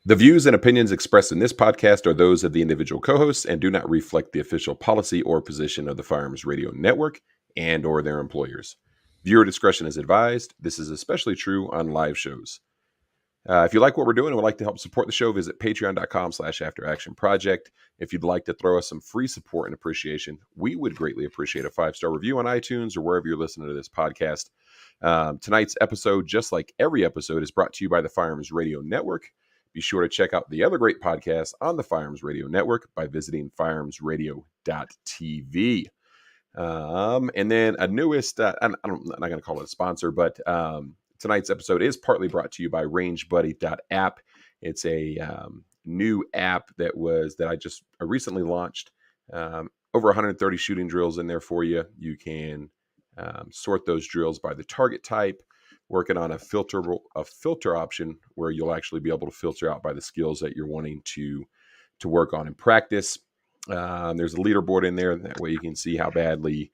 The views and opinions expressed in this podcast are those of the individual co-hosts and do not reflect the official policy or position of the Firearms Radio Network and or their employers. Viewer discretion is advised. This is especially true on live shows. If you like what we're doing and would like to help support the show, visit patreon.com/afteractionproject. If you'd like to throw us some free support and appreciation, we would greatly appreciate a 5-star review on iTunes or wherever you're listening to this podcast. Tonight's episode, just like every episode, is brought to you by the Firearms Radio Network. Be sure to check out the other great podcasts on the Firearms Radio Network by visiting firearmsradio.tv. And then a newest, I'm not going to call it a sponsor, but tonight's episode is partly brought to you by RangeBuddy.App. It's a new app that I just recently launched. Over 130 shooting drills in there for you. You can sort those drills by the target type, working on a filter option where you'll actually be able to filter out by the skills that you're wanting to work on in practice. There's a leaderboard in there. That way you can see how badly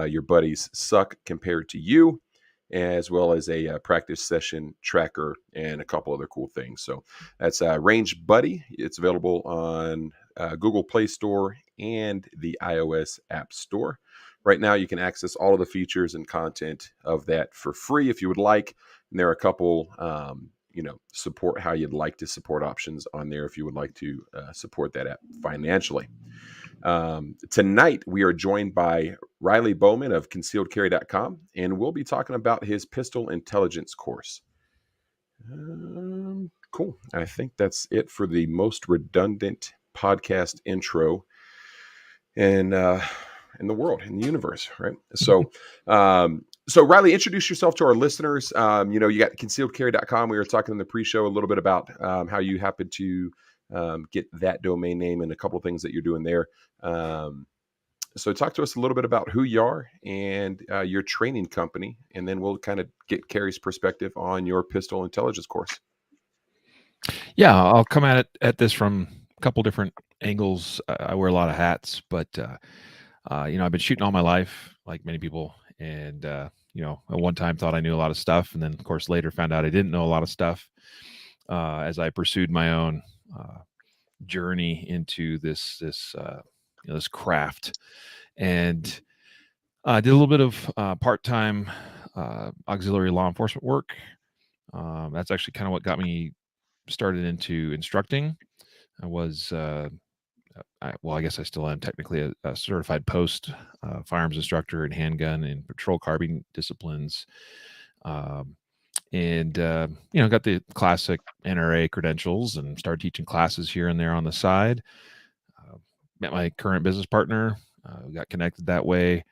your buddies suck compared to you, as well as a practice session tracker and a couple other cool things. So that's Range Buddy. It's available on Google Play Store and the iOS App Store. Right now, you can access all of the features and content of that for free if you would like. And there are a couple, support how you'd like to support options on there if you would like to support that app financially. Tonight, we are joined by Riley Bowman of concealedcarry.com, and we'll be talking about his pistol intelligence course. Cool. I think that's it for the most redundant podcast intro in the world, in the universe, right? So, Riley, introduce yourself to our listeners. You got concealedcarry.com. We were talking in the pre-show a little bit about how you happen to get that domain name and a couple of things that you're doing there. So talk to us a little bit about who you are and your training company, and then we'll kind of get Carrie's perspective on your pistol intelligence course. Yeah, I'll come at this from a couple different angles. I wear a lot of hats, but I've been shooting all my life, like many people, and at one time thought I knew a lot of stuff, and then of course later found out I didn't know a lot of stuff as I pursued my own journey into this craft, and I did a little bit of part-time auxiliary law enforcement work. That's actually kind of what got me started into instructing. I was I guess I still am technically a certified post firearms instructor in handgun and patrol carbine disciplines. Got the classic NRA credentials and started teaching classes here and there on the side. Met my current business partner. We got connected that way.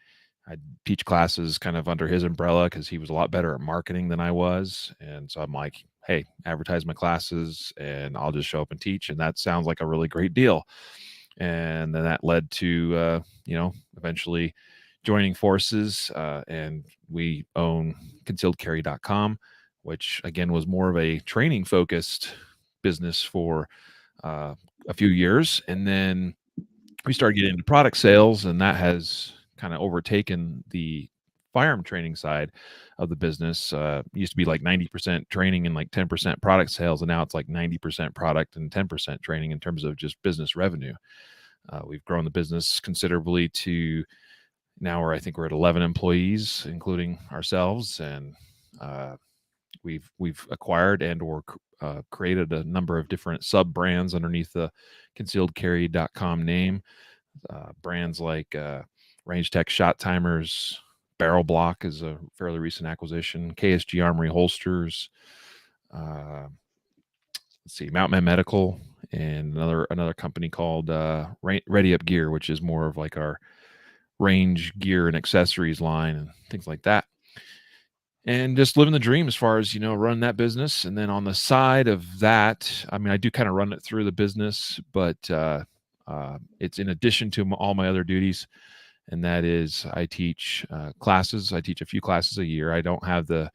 I teach classes kind of under his umbrella because he was a lot better at marketing than I was. And so I'm like, hey, advertise my classes and I'll just show up and teach. And that sounds like a really great deal. And then that led to, eventually joining forces. And we own concealedcarry.com, which again was more of a training focused business for a few years. And then we started getting into product sales, and that has kind of overtaken the firearm training side of the business. Used to be like 90% training and like 10% product sales, and now it's like 90% product and 10% training in terms of just business revenue. We've grown the business considerably to now where I think we're at 11 employees, including ourselves, and we've acquired and or created a number of different sub brands underneath the concealedcarry.com name. Brands like Range Tech Shot Timers, Barrel Block is a fairly recent acquisition, KSG Armory Holsters, Mountman Medical, and another company called Ready Up Gear, which is more of like our range gear and accessories line and things like that. And just living the dream as far as, running that business. And then on the side of that, I do kind of run it through the business, but it's in addition to all my other duties. And that is I teach classes. I teach a few classes a year. I don't have the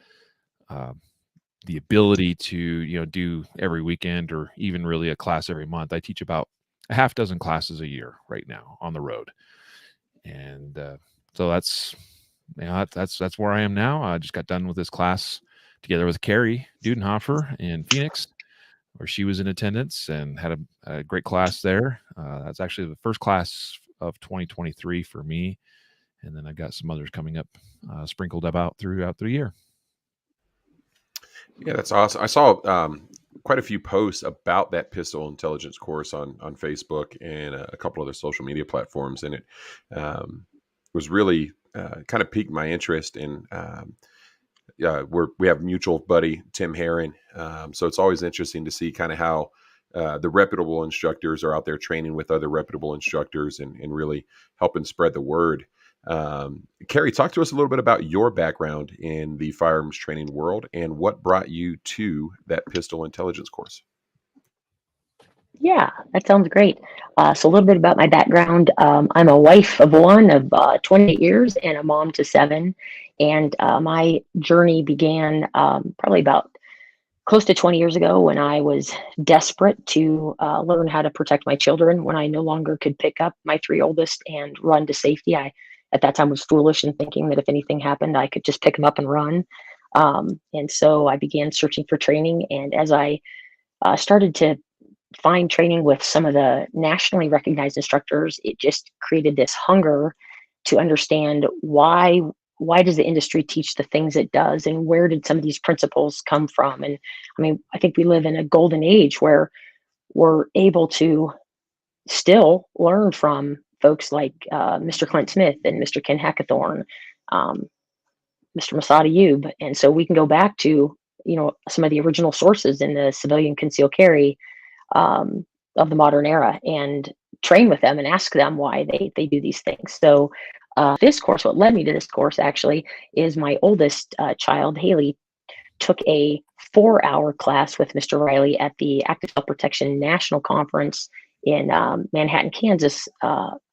ability to, do every weekend or even really a class every month. I teach about a half dozen classes a year right now on the road. And so that's where I am now. I just got done with this class together with Carrie Dudenhofer in Phoenix. where she was in attendance and had a great class there. That's actually the first class of 2023 for me. And then I've got some others coming up, sprinkled about throughout the year. Yeah, that's awesome. I saw quite a few posts about that pistol intelligence course on Facebook and a couple other social media platforms, and it was really kind of piqued my interest in. We have mutual buddy Tim Herron, so it's always interesting to see kind of how the reputable instructors are out there training with other reputable instructors and really helping spread the word. Carrie, talk to us a little bit about your background in the firearms training world and what brought you to that pistol intelligence course. Yeah, that sounds great. So a little bit about my background. I'm a wife of one of 28 years and a mom to 7. And my journey began probably about close to 20 years ago when I was desperate to learn how to protect my children when I no longer could pick up my 3 oldest and run to safety. I, at that time, was foolish in thinking that if anything happened, I could just pick them up and run. And so I began searching for training. And as I started to find training with some of the nationally recognized instructors, it just created this hunger to understand why does the industry teach the things it does, and where did some of these principles come from. And I mean, I think we live in a golden age where we're able to still learn from folks like Mr. Clint Smith and Mr. Ken Hackathorn, Mr. Masad Ayub. And so we can go back to, some of the original sources in the civilian concealed carry of the modern era and train with them and ask them why they do these things. So this course, what led me to this course actually is my oldest child, Haley, took a 4-hour class with Mr. Riley at the Active Self-Protection National Conference in Manhattan, Kansas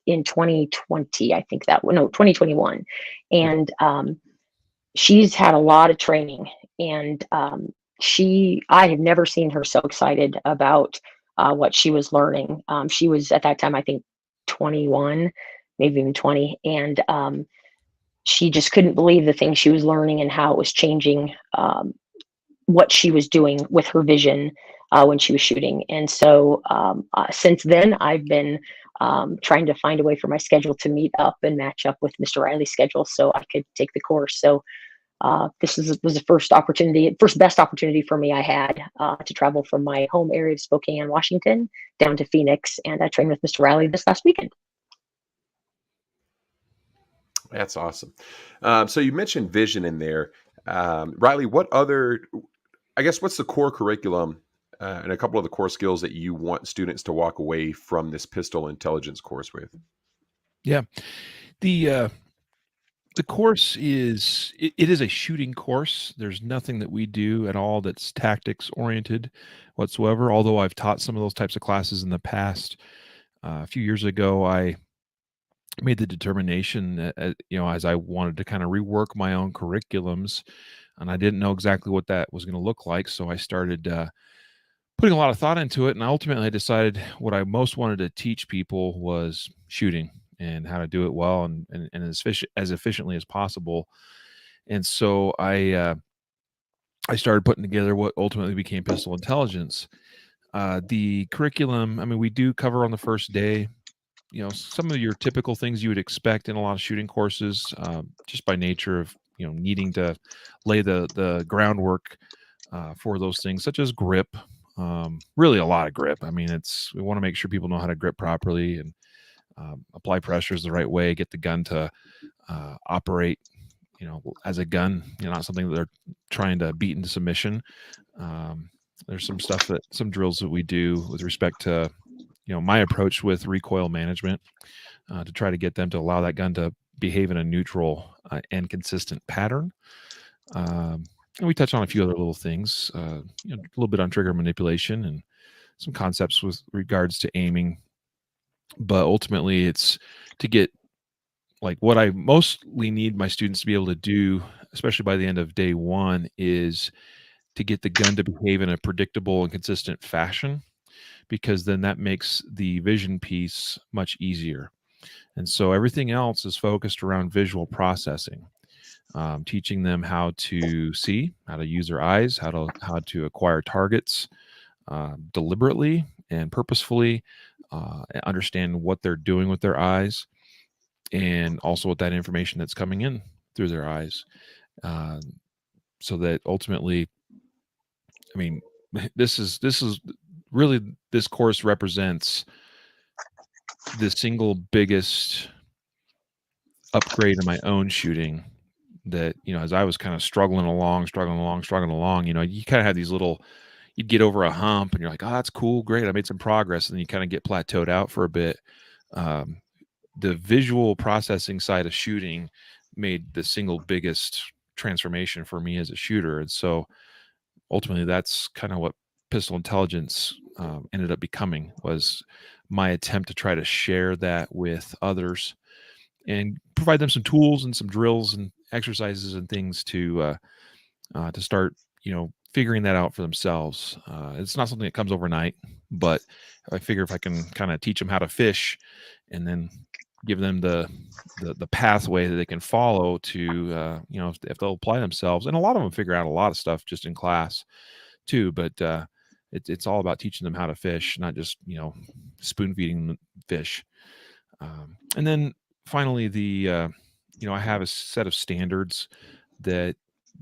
in 2020, I think 2021. And she's had a lot of training, and I had never seen her so excited about what she was learning. She was at that time, I think 21, maybe even 20. And she just couldn't believe the things she was learning and how it was changing what she was doing with her vision when she was shooting. And so since then, I've been trying to find a way for my schedule to meet up and match up with Mr. Riley's schedule so I could take the course. So this was the first best opportunity for me I had to travel from my home area of Spokane, Washington, down to Phoenix, and I trained with Mr. Riley this last weekend. That's awesome. So you mentioned vision in there. Riley, what's the core curriculum and a couple of the core skills that you want students to walk away from this pistol intelligence course with? Yeah. The course is a shooting course. There's nothing that we do at all that's tactics oriented whatsoever. Although I've taught some of those types of classes in the past. A few years ago, I made the determination that, as I wanted to kind of rework my own curriculums, and I didn't know exactly what that was going to look like. So I started putting a lot of thought into it. And ultimately I decided what I most wanted to teach people was shooting and how to do it well and as efficiently as possible. And so I started putting together what ultimately became Pistol Intelligence. The curriculum, I mean, we do cover on the first day, some of your typical things you would expect in a lot of shooting courses, just by nature of, needing to lay the groundwork for those things, such as grip, really a lot of grip. I mean, we want to make sure people know how to grip properly and apply pressures the right way, get the gun to operate, as a gun, not something that they're trying to beat into submission. There's some drills that we do with respect to, my approach with recoil management to try to get them to allow that gun to behave in a neutral and consistent pattern. And we touch on a few other little things, a little bit on trigger manipulation and some concepts with regards to aiming. But ultimately, it's to get like what I mostly need my students to be able to do, especially by the end of day one, is to get the gun to behave in a predictable and consistent fashion, because then that makes the vision piece much easier. And so everything else is focused around visual processing, teaching them how to see, how to use their eyes, how to acquire targets, deliberately and purposefully, understand what they're doing with their eyes, and also with that information that's coming in through their eyes, so that ultimately, I mean, this is really, this course represents the single biggest upgrade in my own shooting. That, as I was kind of struggling along, you kind of have these little, you'd get over a hump and you're like, oh, that's cool, great, I made some progress, and then you kind of get plateaued out for a bit. The visual processing side of shooting made the single biggest transformation for me as a shooter. And so ultimately, that's kind of what Pistol Intelligence ended up becoming, was my attempt to try to share that with others and provide them some tools and some drills and exercises and things to start, figuring that out for themselves. It's not something that comes overnight, but I figure if I can kind of teach them how to fish and then give them the pathway that they can follow to, if they'll apply themselves. And a lot of them figure out a lot of stuff just in class too, but it's all about teaching them how to fish, not just, spoon feeding them fish. And then finally, I have a set of standards that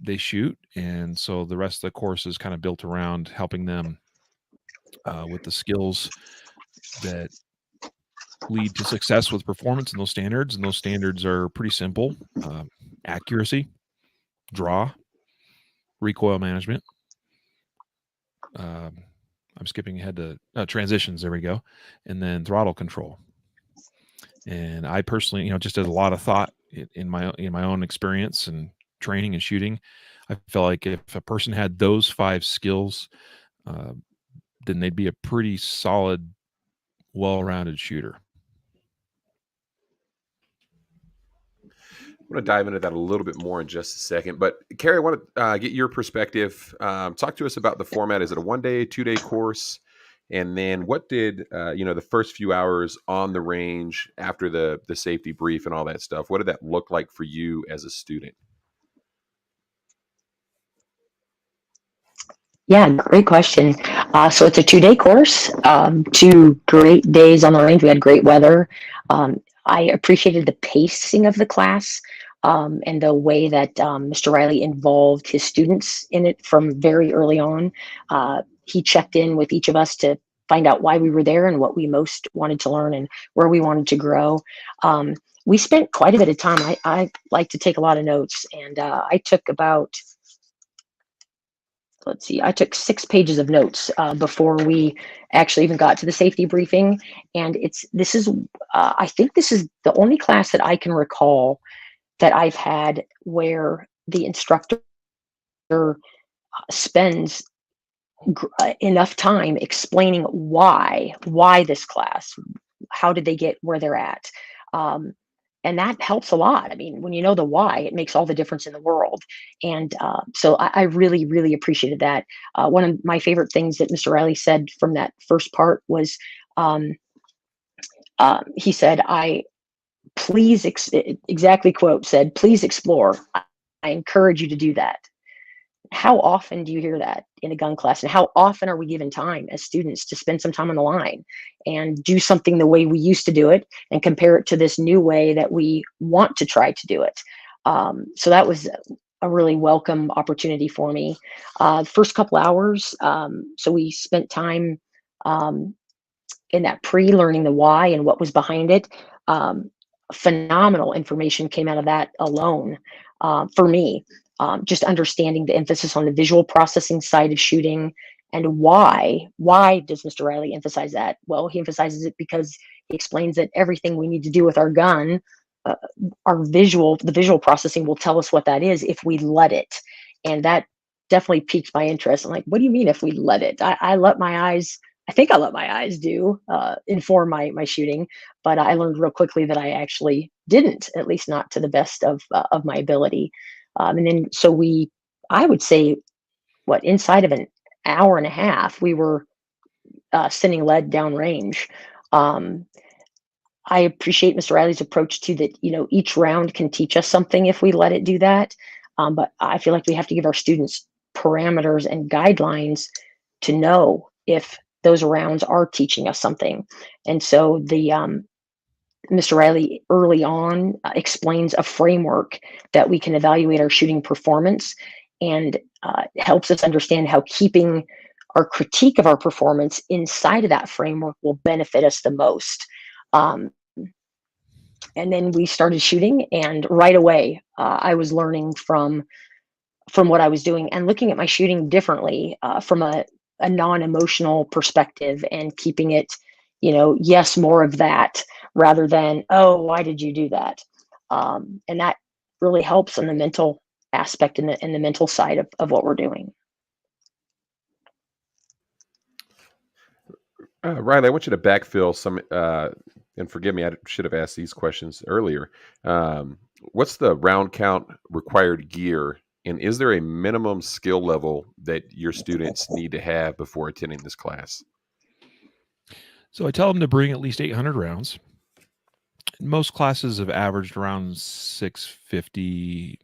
they shoot, and so the rest of the course is kind of built around helping them with the skills that lead to success with performance in those standards. And those standards are pretty simple: accuracy, draw, recoil management. I'm skipping ahead to transitions. There we go. And then throttle control. And I personally, just did a lot of thought in my own experience and training and shooting. I felt like if a person had those 5 skills, then they'd be a pretty solid, well-rounded shooter. I'm going to dive into that a little bit more in just a second. But Carrie, I want to get your perspective. Talk to us about the format. Is it a 1-day, 2-day course? And then what did, the first few hours on the range after the safety brief and all that stuff, what did that look like for you as a student? Yeah, great question. So it's a 2-day course, 2 great days on the range. We had great weather. I appreciated the pacing of the class, and the way that Mr. Riley involved his students in it from very early on. He checked in with each of us to find out why we were there and what we most wanted to learn and where we wanted to grow. We spent quite a bit of time. I like to take a lot of notes, and I took about, I took 6 pages of notes before we actually even got to the safety briefing. And I think this is the only class that I can recall that I've had where the instructor spends enough time explaining why this class, how did they get where they're at. And that helps a lot. I mean, when you know the why, it makes all the difference in the world. And so I really, really appreciated that. One of my favorite things that Mr. Riley said from that first part was, he said, exactly quote said, "Please explore. I encourage you to do that." How often do you hear that in a gun class? And how often are we given time as students to spend some time on the line and do something the way we used to do it and compare it to this new way that we want to try to do it? So that was a really welcome opportunity for me. First couple hours, so we spent time in that learning the why and what was behind it. Phenomenal information came out of that alone for me. Just understanding the emphasis on the visual processing side of shooting, and why does Mr. Riley emphasize that? Well, he emphasizes it because he explains that everything we need to do with our gun, the visual processing will tell us what that is if we let it. And that definitely piqued my interest. I'm like, what do you mean if we let it? I let my eyes, I think I let my eyes inform my shooting, but I learned real quickly that I actually didn't, at least not to the best of my ability. And then, so I would say, inside of an hour and a half, we were sending lead downrange. I appreciate Mr. Riley's approach to that. Each round can teach us something if we let it do that. But I feel like we have to give our students parameters and guidelines to know if those rounds are teaching us something. And so Mr. Riley early on explains a framework that we can evaluate our shooting performance, and helps us understand how keeping our critique of our performance inside of that framework will benefit us the most. Um, and then we started shooting, and right away I was learning from what I was doing and looking at my shooting differently, from a non-emotional perspective, and keeping it, yes, more of that rather than, oh, why did you do that? And that really helps in the mental aspect and the mental side of what we're doing. Riley, I want you to backfill some, and forgive me, I should have asked these questions earlier. What's the round count required gear, and is there a minimum skill level that your students need to have before attending this class? So I tell them to bring at least 800 rounds. Most classes have averaged around 650,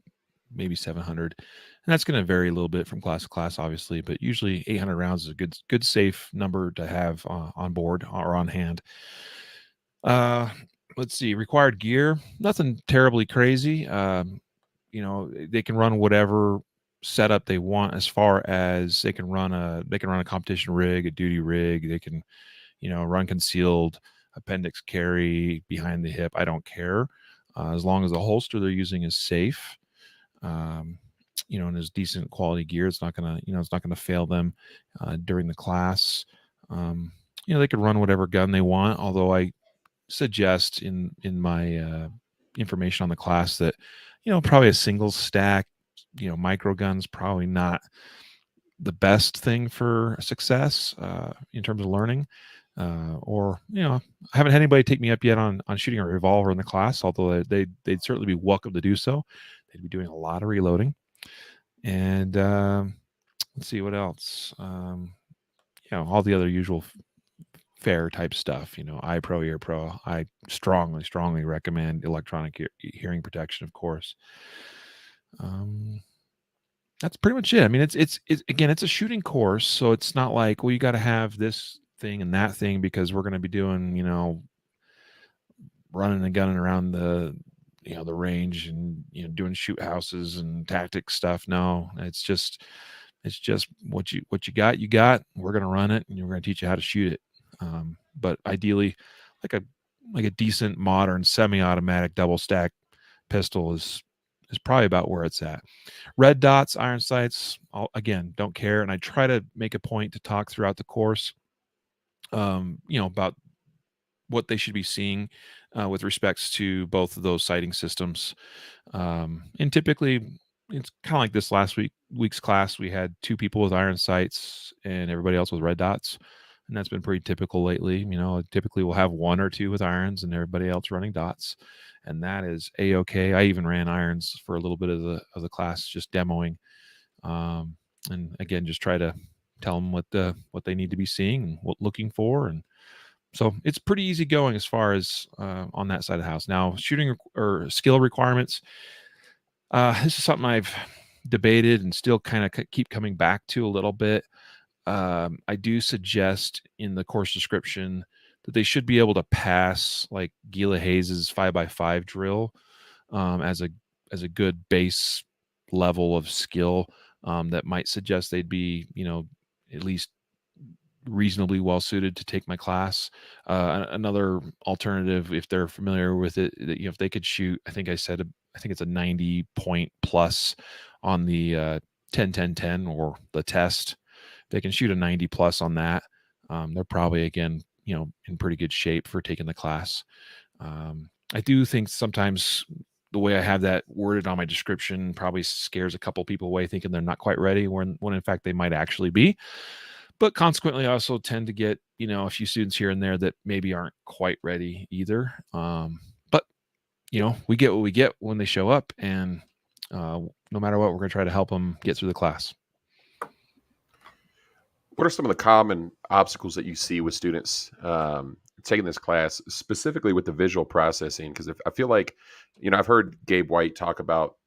maybe 700. And that's going to vary a little bit from class to class, obviously, but usually 800 rounds is a good safe number to have on board or on hand. Let's see, required gear, nothing terribly crazy. They can run whatever setup they want, as far as they can run a competition rig, a duty rig. They can, run concealed appendix carry behind the hip. I don't care, as long as the holster they're using is safe. And is decent quality gear. It's not gonna fail them during the class. They can run whatever gun they want, although I suggest in my information on the class that probably a single stack micro guns probably not the best thing for success in terms of learning. Or I haven't had anybody take me up yet on shooting a revolver in the class, although they'd certainly be welcome to do so. They'd be doing a lot of reloading. And let's see what else. All the other usual fair type stuff. iPro, Ear Pro. I strongly recommend electronic hearing protection, of course. That's pretty much it. I mean, it's again, it's a shooting course, so it's not like, well, you got to have this thing and that thing because we're going to be doing, running and gunning around the range and doing shoot houses and tactic stuff. No, it's just what you got. We're going to run it, and we're going to teach you how to shoot it. But ideally, like a decent modern semi-automatic double stack pistol is probably about where it's at. Red dots, iron sights, again, don't care. And I try to make a point to talk throughout the course, about what they should be seeing with respects to both of those sighting systems. And typically, it's kind of like this last week's class. We had 2 people with iron sights and everybody else with red dots. And that's been pretty typical lately. Typically we'll have 1 or 2 with irons and everybody else running dots. And that is A-okay. I even ran irons for a little bit of the class, just demoing. And again, just try to tell them what they need to be seeing and what looking for. And so it's pretty easy going as far as on that side of the house. Now, shooting or skill requirements. This is something I've debated and still kind of keep coming back to a little bit. I do suggest in the course description that they should be able to pass like Gila Hayes's 5x5 drill as a good base level of skill. That might suggest they'd be, at least reasonably well suited to take my class. Another alternative, if they're familiar with it, that if they could shoot, I think it's a 90 point plus on the 10-10-10 or the test. They can shoot a 90 plus on that. They're probably, again, in pretty good shape for taking the class. I do think sometimes the way I have that worded on my description probably scares a couple people away, thinking they're not quite ready when in fact they might actually be. But consequently, I also tend to get, a few students here and there that maybe aren't quite ready either. But we get what we get when they show up, and no matter what, we're going to try to help them get through the class. What are some of the common obstacles that you see with students taking this class, specifically with the visual processing? Because I feel like, I've heard Gabe White talk about,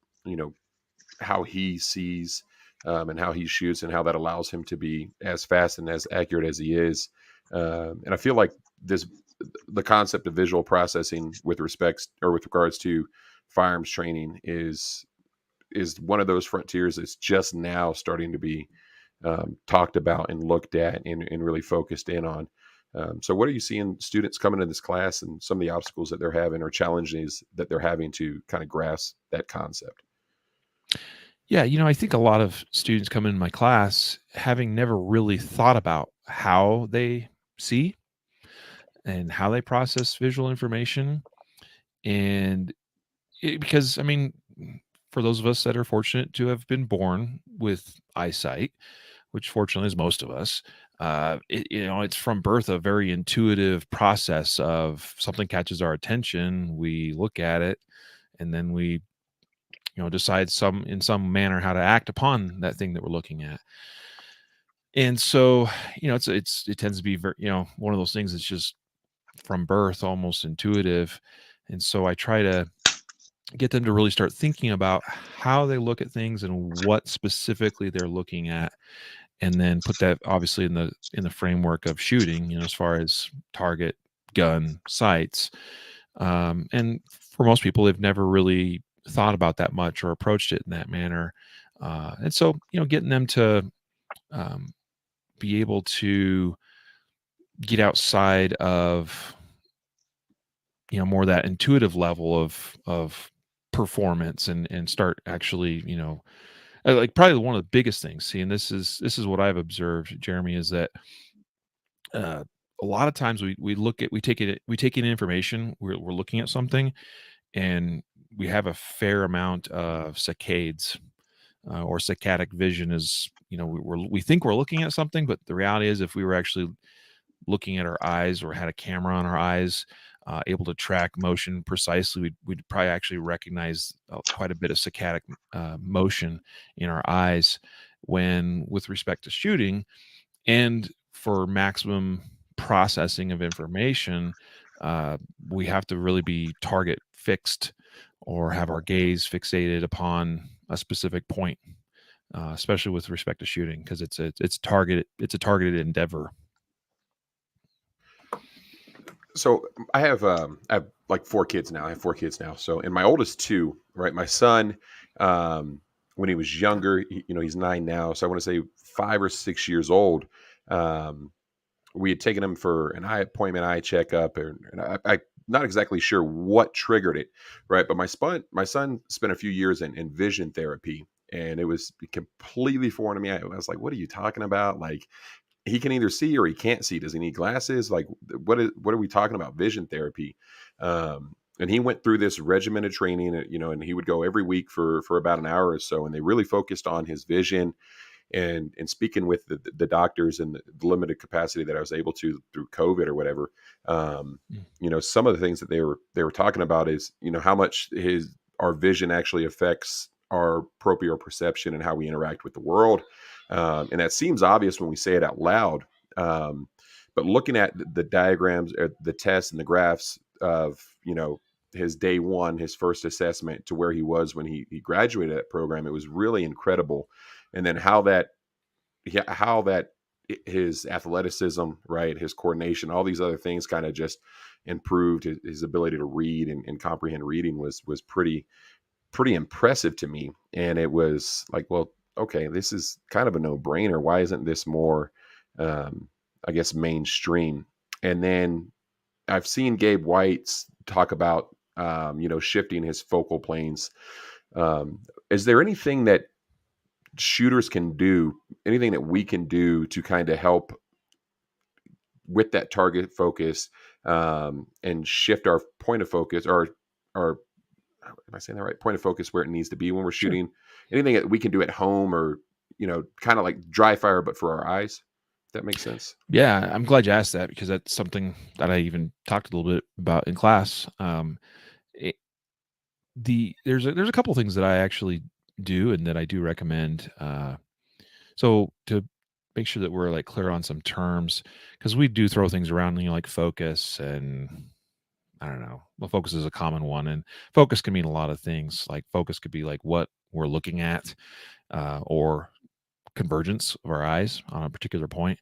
how he sees and how he shoots and how that allows him to be as fast and as accurate as he is. And I feel like the concept of visual processing with regards to firearms training is one of those frontiers that's just now starting to be talked about and looked at and really focused in on. So what are you seeing students coming to this class and some of the obstacles that they're having or challenges that they're having to kind of grasp that concept? Yeah, I think a lot of students come in my class having never really thought about how they see and how they process visual information. And because, I mean, for those of us that are fortunate to have been born with eyesight, which fortunately is most of us, it's from birth a very intuitive process of something catches our attention, we look at it, and then we decide in some manner how to act upon that thing that we're looking at. And so, it tends to be very, one of those things that's just from birth almost intuitive. And so I try to get them to really start thinking about how they look at things and what specifically they're looking at, and then put that obviously in the framework of shooting, as far as target, gun, sights. And for most people, they've never really thought about that much or approached it in that manner. And so, getting them to be able to get outside of, more that intuitive level of performance and start actually, like probably one of the biggest things. See, and this is what I've observed, Jeremy, is that a lot of times we take in information, we're looking at something, and we have a fair amount of saccades, or saccadic vision is, we think we're looking at something, but the reality is if we were actually looking at our eyes or had a camera on our eyes, able to track motion precisely, we'd probably actually recognize quite a bit of saccadic motion in our eyes when with respect to shooting. And for maximum processing of information, we have to really be target fixed or have our gaze fixated upon a specific point, especially with respect to shooting, because it's a targeted endeavor. So I have like 4 kids now. I have 4 kids now. So, and my oldest 2, right? My son, when he was younger, he's 9 now. So I want to say 5 or 6 years old. We had taken him for an eye appointment, eye checkup, and I not exactly sure what triggered it, right? But my son spent a few years in vision therapy, and it was completely foreign to me. I was like, "What are you talking about?" Like, he can either see or he can't see. Does he need glasses? Like, what are we talking about? Vision therapy. And he went through this regimented training, and he would go every week for about an hour or so. And they really focused on his vision, and speaking with the doctors and the limited capacity that I was able to through COVID or whatever. Some of the things that they were talking about is, how much our vision actually affects our proprioception and how we interact with the world. And that seems obvious when we say it out loud. But looking at the diagrams, or the tests and the graphs of, his day one, his first assessment to where he was when he graduated that program, it was really incredible. And then how that his athleticism, right, his coordination, all these other things kind of just improved his ability to read and comprehend reading was pretty impressive to me. And it was like, well, okay, this is kind of a no-brainer. Why isn't this more, I guess, mainstream? And then I've seen Gabe White's talk about, shifting his focal planes. Is there anything that shooters can do, anything that we can do to kind of help with that target focus, and shift our point of focus, or am I saying that right? Point of focus where it needs to be when we're shooting. Sure. Anything that we can do at home, or, kind of like dry fire, but for our eyes. If that makes sense. Yeah, I'm glad you asked that, because that's something that I even talked a little bit about in class. There's a couple things that I actually do and that I do recommend. So to make sure that we're like clear on some terms, because we do throw things around, like focus, and I don't know. Well, focus is a common one, and focus can mean a lot of things. Like focus could be like what we're looking at, or convergence of our eyes on a particular point.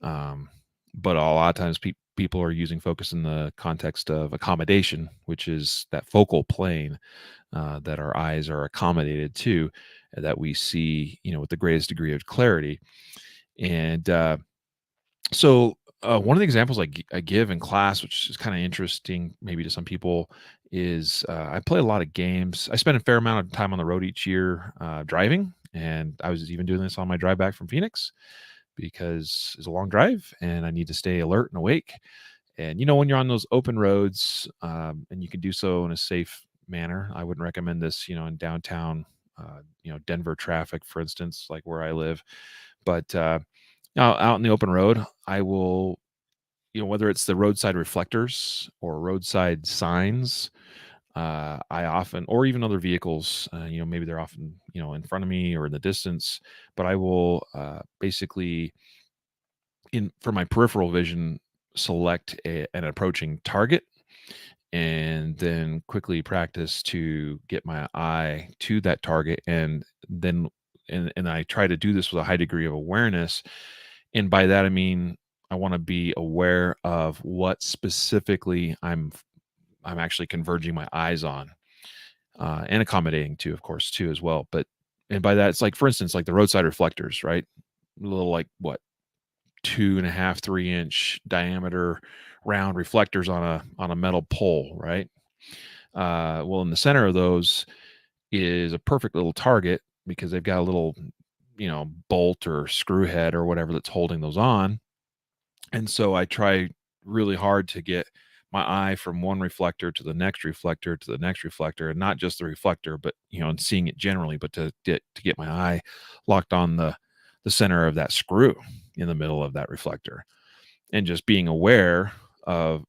But a lot of times people are using focus in the context of accommodation, which is that focal plane that our eyes are accommodated to, that we see, with the greatest degree of clarity. And so one of the examples I give in class, which is kind of interesting maybe to some people, is I play a lot of games. I spend a fair amount of time on the road each year driving, and I was even doing this on my drive back from Phoenix because it's a long drive and I need to stay alert and awake. And when you're on those open roads, and you can do so in a safe manner, I wouldn't recommend this, in downtown, Denver traffic, for instance, like where I live. But out in the open road, I will, whether it's the roadside reflectors or roadside signs, I often, or even other vehicles, maybe they're often, in front of me or in the distance, but I will basically, for my peripheral vision, select an approaching target and then quickly practice to get my eye to that target. And then, and I try to do this with a high degree of awareness. And by that, I mean, I want to be aware of what specifically I'm actually converging my eyes on, and accommodating to, of course, too, as well. And by that, it's like, for instance, like the roadside reflectors, right? A little, like, what, 2.5, 3-inch diameter round reflectors on a metal pole, right? Well, in the center of those is a perfect little target because they've got a little, bolt or screw head or whatever that's holding those on. And so I try really hard to get my eye from one reflector to the next reflector to the next reflector, and not just the reflector, but and seeing it generally, but to get my eye locked on the center of that screw in the middle of that reflector, and just being aware of,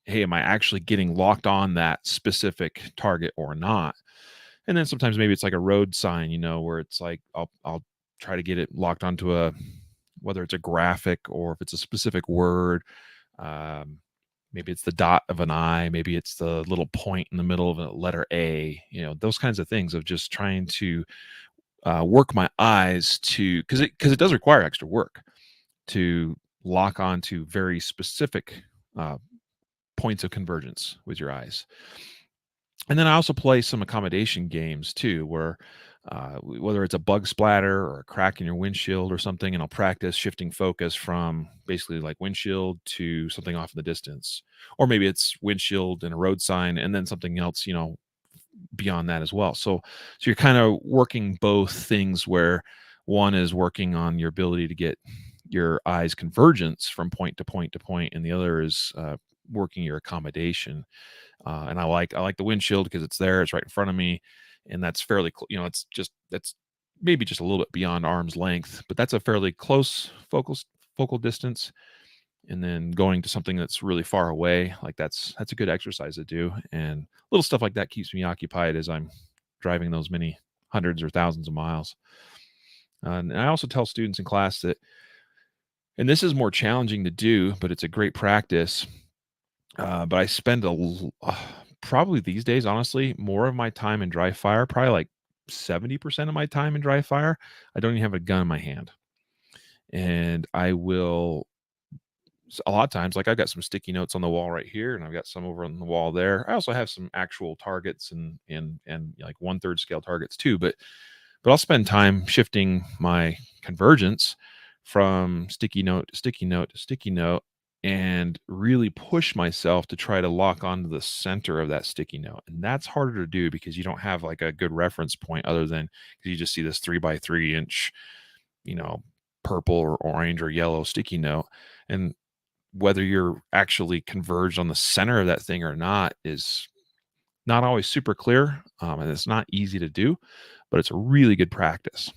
hey, am I actually getting locked on that specific target or not? And then sometimes maybe it's like a road sign, where it's like I'll try to get it locked onto whether it's a graphic or if it's a specific word. Maybe it's the dot of an I, maybe it's the little point in the middle of a letter A, those kinds of things, of just trying to work my eyes to, because it does require extra work to lock onto very specific points of convergence with your eyes. And then I also play some accommodation games too, where whether it's a bug splatter or a crack in your windshield or something, and I'll practice shifting focus from basically like windshield to something off in the distance, or maybe it's windshield and a road sign and then something else, beyond that as well. So you're kind of working both things, where one is working on your ability to get your eyes convergence from point to point to point, and the other is working your accommodation. And I like the windshield because it's there, it's right in front of me, and that's fairly, that's maybe just a little bit beyond arm's length, but that's a fairly close focal distance. And then going to something that's really far away, like that's a good exercise to do. And little stuff like that keeps me occupied as I'm driving those many hundreds or thousands of miles. And I also tell students in class that, and this is more challenging to do, but it's a great practice. But I spend probably these days, honestly, more of my time in dry fire, probably like 70% of my time in dry fire. I don't even have a gun in my hand. And I will, a lot of times, like I've got some sticky notes on the wall right here, and I've got some over on the wall there. I also have some actual targets and like 1/3 scale targets too. But I'll spend time shifting my convergence from sticky note to sticky note to sticky note, and really push myself to try to lock onto the center of that sticky note. And that's harder to do because you don't have like a good reference point, other than because you just see this 3x3-inch, purple or orange or yellow sticky note. And whether you're actually converged on the center of that thing or not is not always super clear. And it's not easy to do, but it's a really good practice.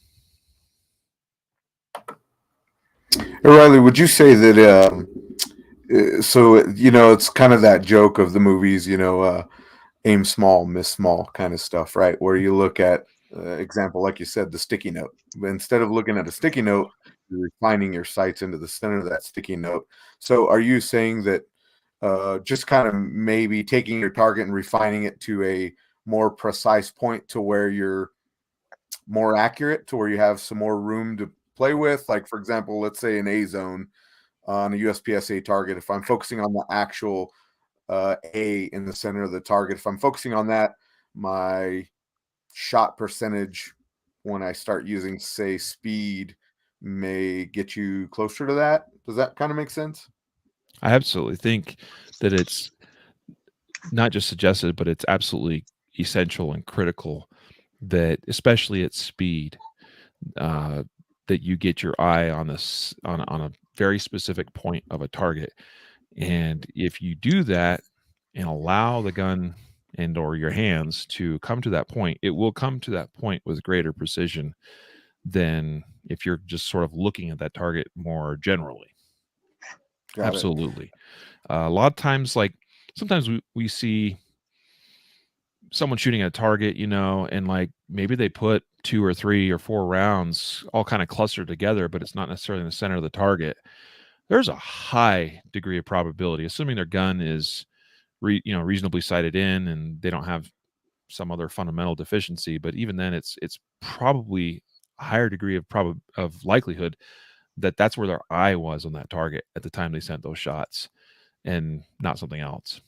Riley, would you say that, so, it's kind of that joke of the movies, aim small, miss small kind of stuff, right? Where you look at, example, like you said, the sticky note. But instead of looking at a sticky note, you're refining your sights into the center of that sticky note. So are you saying that just kind of maybe taking your target and refining it to a more precise point to where you're more accurate, to where you have some more room to play with? Like, for example, let's say an A zone on a USPSA target. If I'm focusing on the actual A in the center of the target, if I'm focusing on that, my shot percentage when I start using, say, speed may get you closer to that. Does that kind of make sense? I absolutely think that it's not just suggested, but it's absolutely essential and critical that, especially at speed, that you get your eye on this on a very specific point of a target. And if you do that and allow the gun and or your hands to come to that point, it will come to that point with greater precision than if you're just sort of looking at that target more generally. Got it. Absolutely. A lot of times, like sometimes we see someone shooting at a target, and like maybe they put 2 or 3 or 4 rounds all kind of clustered together, but it's not necessarily in the center of the target. There's a high degree of probability, assuming their gun is reasonably sighted in and they don't have some other fundamental deficiency. But even then, it's probably a higher degree of likelihood that that's where their eye was on that target at the time they sent those shots, and not something else.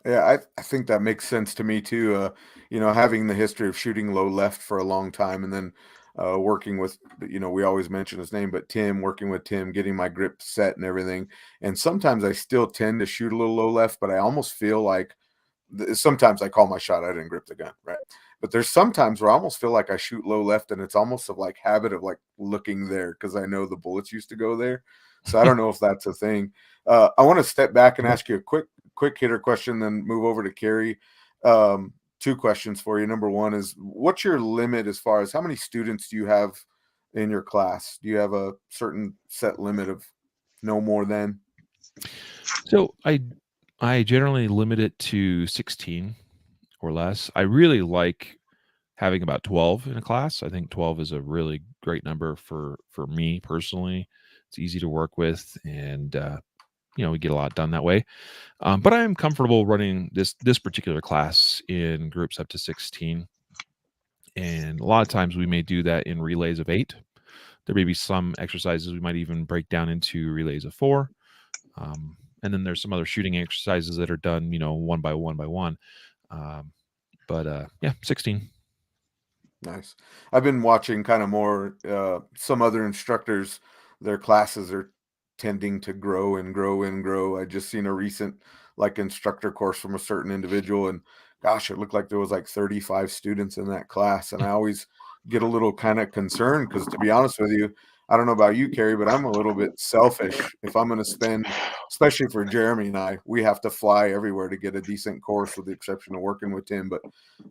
Yeah, I think that makes sense to me too. Having the history of shooting low left for a long time, and then working with, we always mention his name, but Tim, working with Tim, getting my grip set and everything. And sometimes I still tend to shoot a little low left, but I almost feel like sometimes I call my shot, I didn't grip the gun, right? But there's sometimes where I almost feel like I shoot low left, and it's almost of like habit of like looking there because I know the bullets used to go there. So I don't know if that's a thing. I want to step back and ask you a quick hitter question, then move over to Carrie. 2 questions for you. Number one is, what's your limit as far as how many students do you have in your class? Do you have a certain set limit of no more than? So I generally limit it to 16 or less. I really like having about 12 in a class. I think 12 is a really great number for me personally. It's easy to work with, and we get a lot done that way. But I am comfortable running this particular class in groups up to 16. And a lot of times we may do that in relays of 8. There may be some exercises we might even break down into relays of 4. And then there's some other shooting exercises that are done, 1 by 1 by 1. Yeah, 16. Nice. I've been watching kind of more, some other instructors, their classes are tending to grow and grow and grow. I just seen a recent like instructor course from a certain individual, and gosh, it looked like there was like 35 students in that class. And I always get a little kind of concerned because, to be honest with you, I don't know about you, Carrie, but I'm a little bit selfish. If I'm going to spend, especially for Jeremy and I, we have to fly everywhere to get a decent course, with the exception of working with Tim. But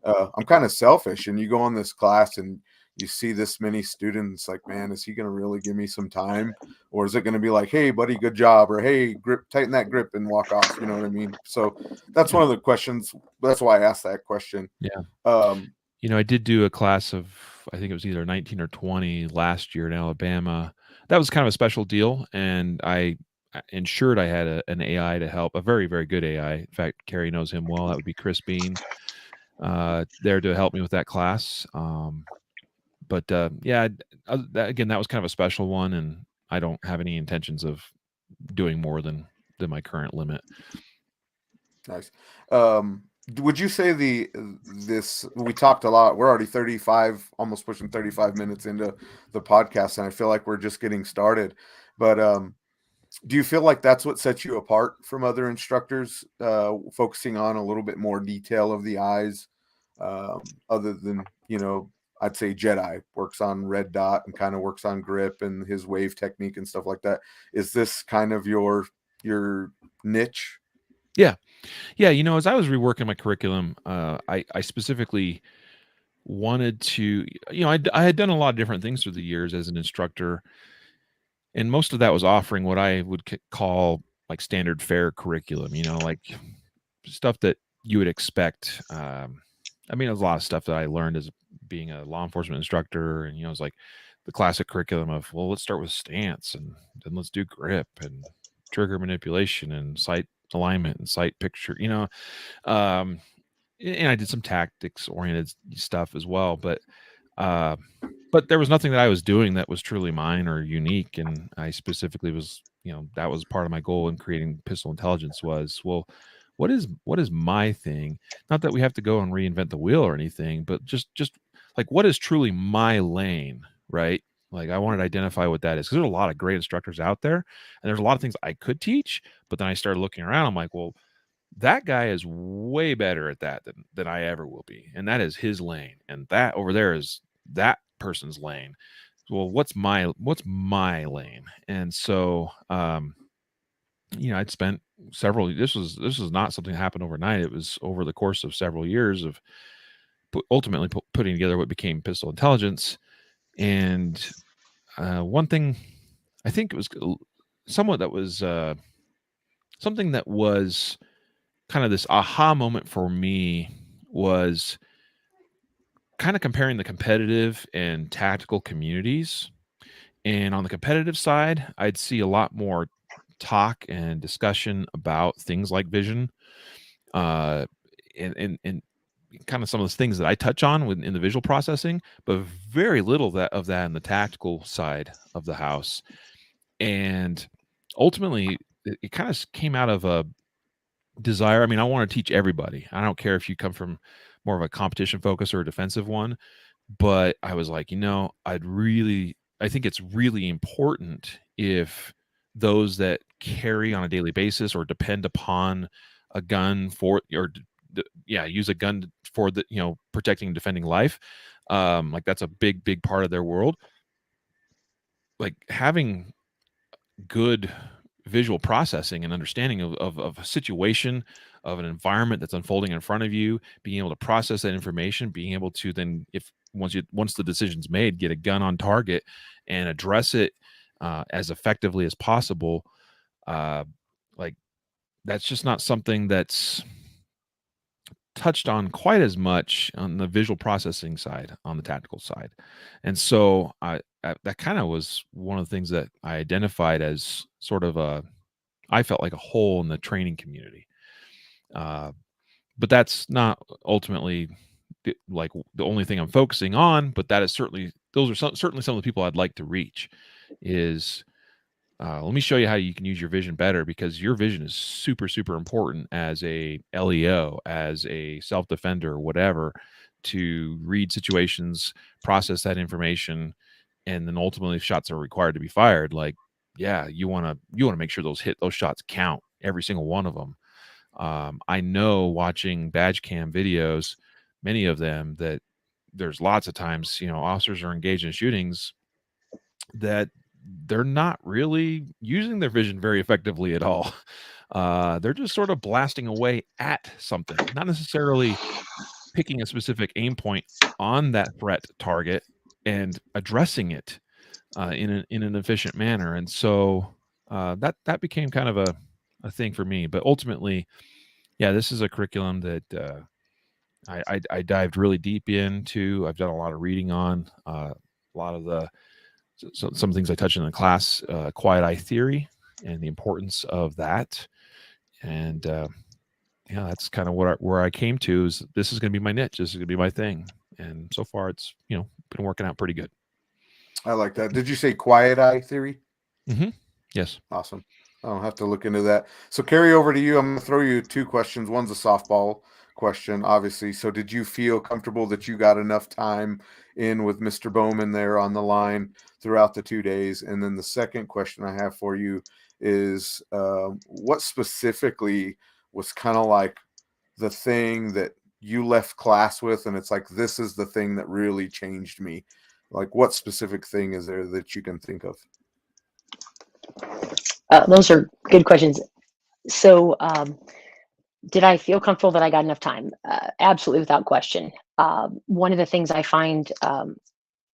I'm kind of selfish. And you go on this class and you see this many students, like, man, is he going to really give me some time? Or is it going to be like, hey, buddy, good job? Or, hey, tighten that grip and walk off. You know what I mean? So that's one of the questions. That's why I asked that question. Yeah. I did do a class of, I think it was either 19 or 20 last year in Alabama. That was kind of a special deal. And I ensured I had an AI to help, a very, very good AI. In fact, Carrie knows him well. That would be Chris Bean, there to help me with that class. Yeah, again, that was kind of a special one, and I don't have any intentions of doing more than my current limit. Nice. Would you say we talked a lot, we're already 35, almost pushing 35 minutes into the podcast, and I feel like we're just getting started, but do you feel like that's what sets you apart from other instructors, focusing on a little bit more detail of the eyes, other than, I'd say Jedi works on red dot and kind of works on grip and his wave technique and stuff like that? Is this kind of your niche? Yeah. As I was reworking my curriculum, I specifically wanted to, I had done a lot of different things through the years as an instructor, and most of that was offering what I would call like standard fare curriculum, like stuff that you would expect. There's a lot of stuff that I learned as being a law enforcement instructor, and it's like the classic curriculum of, well, let's start with stance, and then let's do grip and trigger manipulation and sight alignment and sight picture, and I did some tactics oriented stuff as well. But but there was nothing that I was doing that was truly mine or unique. And I specifically was, that was part of my goal in creating Pistol Intelligence was, well, what is my thing? Not that we have to go and reinvent the wheel or anything, but just like, what is truly my lane, right? Like, I wanted to identify what that is, because there's a lot of great instructors out there, and there's a lot of things I could teach. But then I started looking around. I'm like, well, that guy is way better at that than I ever will be, and that is his lane, and that over there is that person's lane. Well, what's my lane? And so, I'd spent several. This was not something that happened overnight. It was over the course of several years of ultimately putting together what became Pistol Intelligence. And one thing, I think it was somewhat that was something that was kind of this aha moment for me, was kind of comparing the competitive and tactical communities. And on the competitive side, I'd see a lot more talk and discussion about things like vision, and kind of some of those things that I touch on in the visual processing, but very little of that in the tactical side of the house. And ultimately, it kind of came out of a desire. I mean, I want to teach everybody. I don't care if you come from more of a competition focus or a defensive one, but I was like, I think it's really important if those that carry on a daily basis or depend upon a gun use a gun for the, protecting and defending life. Like, that's a big part of their world. Like, having good visual processing and understanding of a situation, of an environment that's unfolding in front of you, being able to process that information, being able to then, once the decision's made, get a gun on target and address it as effectively as possible. Like, that's just not something that's touched on quite as much on the visual processing side, on the tactical side. And so that kind of was one of the things that I identified as sort of I felt like a hole in the training community. But that's not ultimately like the only thing I'm focusing on, but that is certainly certainly some of the people I'd like to reach. Is let me show you how you can use your vision better, because your vision is super important as a LEO, as a self-defender, whatever, to read situations, process that information, and then ultimately, if shots are required to be fired, like, yeah, you want to make sure those shots count, every single one of them. I know, watching badge cam videos, many of them, that there's lots of times, officers are engaged in shootings that they're not really using their vision very effectively at all. They're just sort of blasting away at something, not necessarily picking a specific aim point on that threat target and addressing it in an efficient manner. And so that became kind of a thing for me. But ultimately, yeah, this is a curriculum that I dived really deep into. I've done a lot of reading on a lot of some things I touched in the class, quiet eye theory and the importance of that. And that's kind of where I came to, is this is going to be my niche. This is going to be my thing. And so far, it's been working out pretty good. I like that. Did you say quiet eye theory? Mm-hmm. Yes. Awesome. I'll have to look into that. So, Carrie, over to you. I'm going to throw you two questions. One's a softball question, obviously. So did you feel comfortable that you got enough time in with Mr. Bowman there on the line throughout the 2 days? And then the second question I have for you is what specifically was kind of like the thing that you left class with, and it's like, this is the thing that really changed me? Like, what specific thing is there that you can think of? Those are good questions. So did I feel comfortable that I got enough time? Absolutely, without question. One of the things I find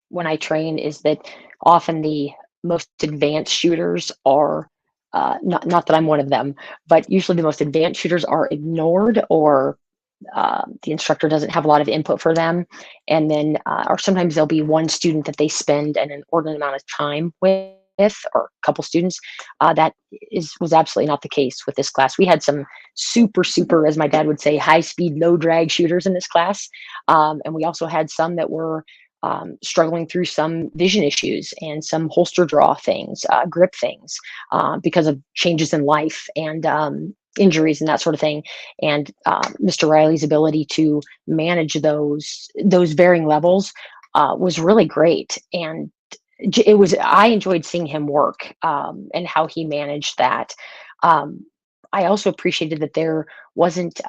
when I train is that often the most advanced shooters are, not that I'm one of them, but usually the most advanced shooters are ignored, or the instructor doesn't have a lot of input for them. And then, or sometimes there'll be one student that they spend an inordinate amount of time with, or a couple students. That was absolutely not the case with this class. We had some super, as my dad would say, high speed, low drag shooters in this class. And we also had some that were struggling through some vision issues and some holster draw things, grip things, because of changes in life and injuries and that sort of thing. And Mr. Riley's ability to manage those varying levels was really great. And I enjoyed seeing him work and how he managed that. I also appreciated that there wasn't,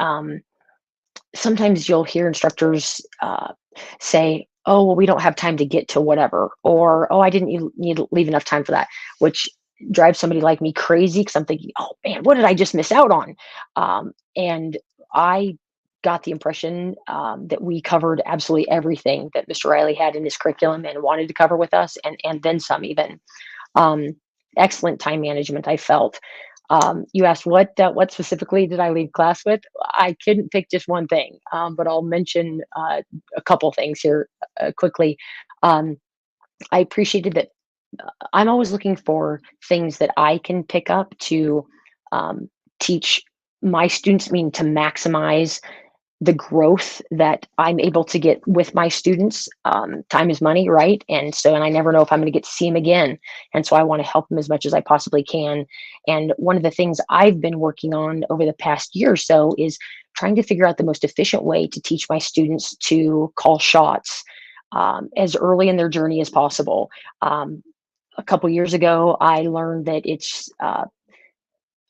sometimes you'll hear instructors say, oh, well, we don't have time to get to whatever, or, oh, I didn't need to leave enough time for that, which drives somebody like me crazy, because I'm thinking, oh man, what did I just miss out on? And I got the impression that we covered absolutely everything that Mr. Riley had in his curriculum and wanted to cover with us, and then some even. Excellent time management, I felt. You asked what specifically did I leave class with? I couldn't pick just one thing, but I'll mention a couple things here quickly. I appreciated that I'm always looking for things that I can pick up to teach my students, to maximize the growth that I'm able to get with my students. Time is money, right? And I never know if I'm going to get to see them again. And so I want to help them as much as I possibly can. And one of the things I've been working on over the past year or so is trying to figure out the most efficient way to teach my students to call shots as early in their journey as possible. A couple years ago, I learned that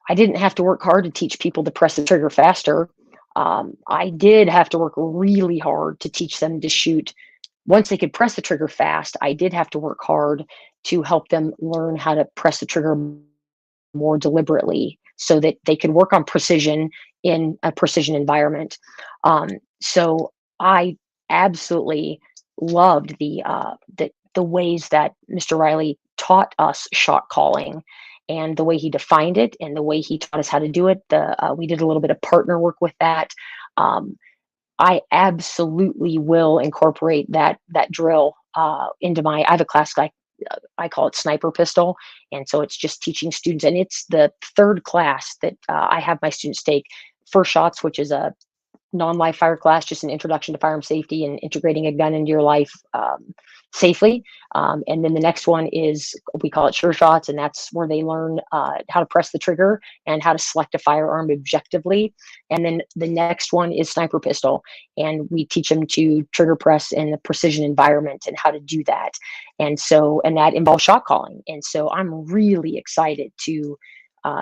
I didn't have to work hard to teach people to press the trigger faster. I did have to work really hard to teach them to shoot. Once they could press the trigger fast, I did have to work hard to help them learn how to press the trigger more deliberately so that they could work on precision in a precision environment. So I absolutely loved the ways that Mr. Riley taught us shot calling, and the way he defined it and the way he taught us how to do it. We did a little bit of partner work with that. I absolutely will incorporate that drill into I have a class I call it sniper pistol. And so it's just teaching students, and it's the third class that I have my students take. First Shots, which is a non-live fire class, just an introduction to firearm safety and integrating a gun into your life safely. And then the next one is, we call it Sure Shots, and that's where they learn how to press the trigger and how to select a firearm objectively. And then the next one is Sniper Pistol, and we teach them to trigger press in the precision environment and how to do that. And that involves shot calling. And so I'm really excited to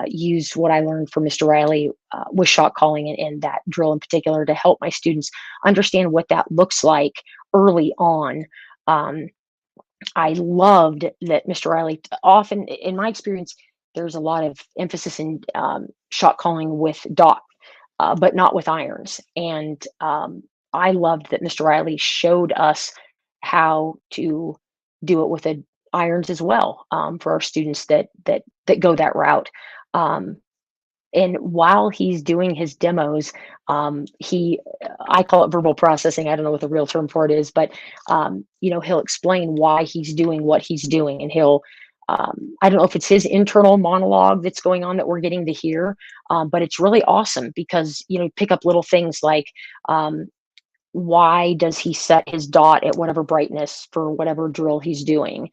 use what I learned from Mr. Riley with shot calling and that drill in particular to help my students understand what that looks like early on. I loved that Mr. Riley, often in my experience, there's a lot of emphasis in shot calling with dot, but not with irons. And I loved that Mr. Riley showed us how to do it with irons as well, for our students that go that route. And while he's doing his demos, I call it verbal processing. I don't know what the real term for it is, but he'll explain why he's doing what he's doing, and he'll I don't know if it's his internal monologue that's going on that we're getting to hear, but it's really awesome because pick up little things like why does he set his dot at whatever brightness for whatever drill he's doing?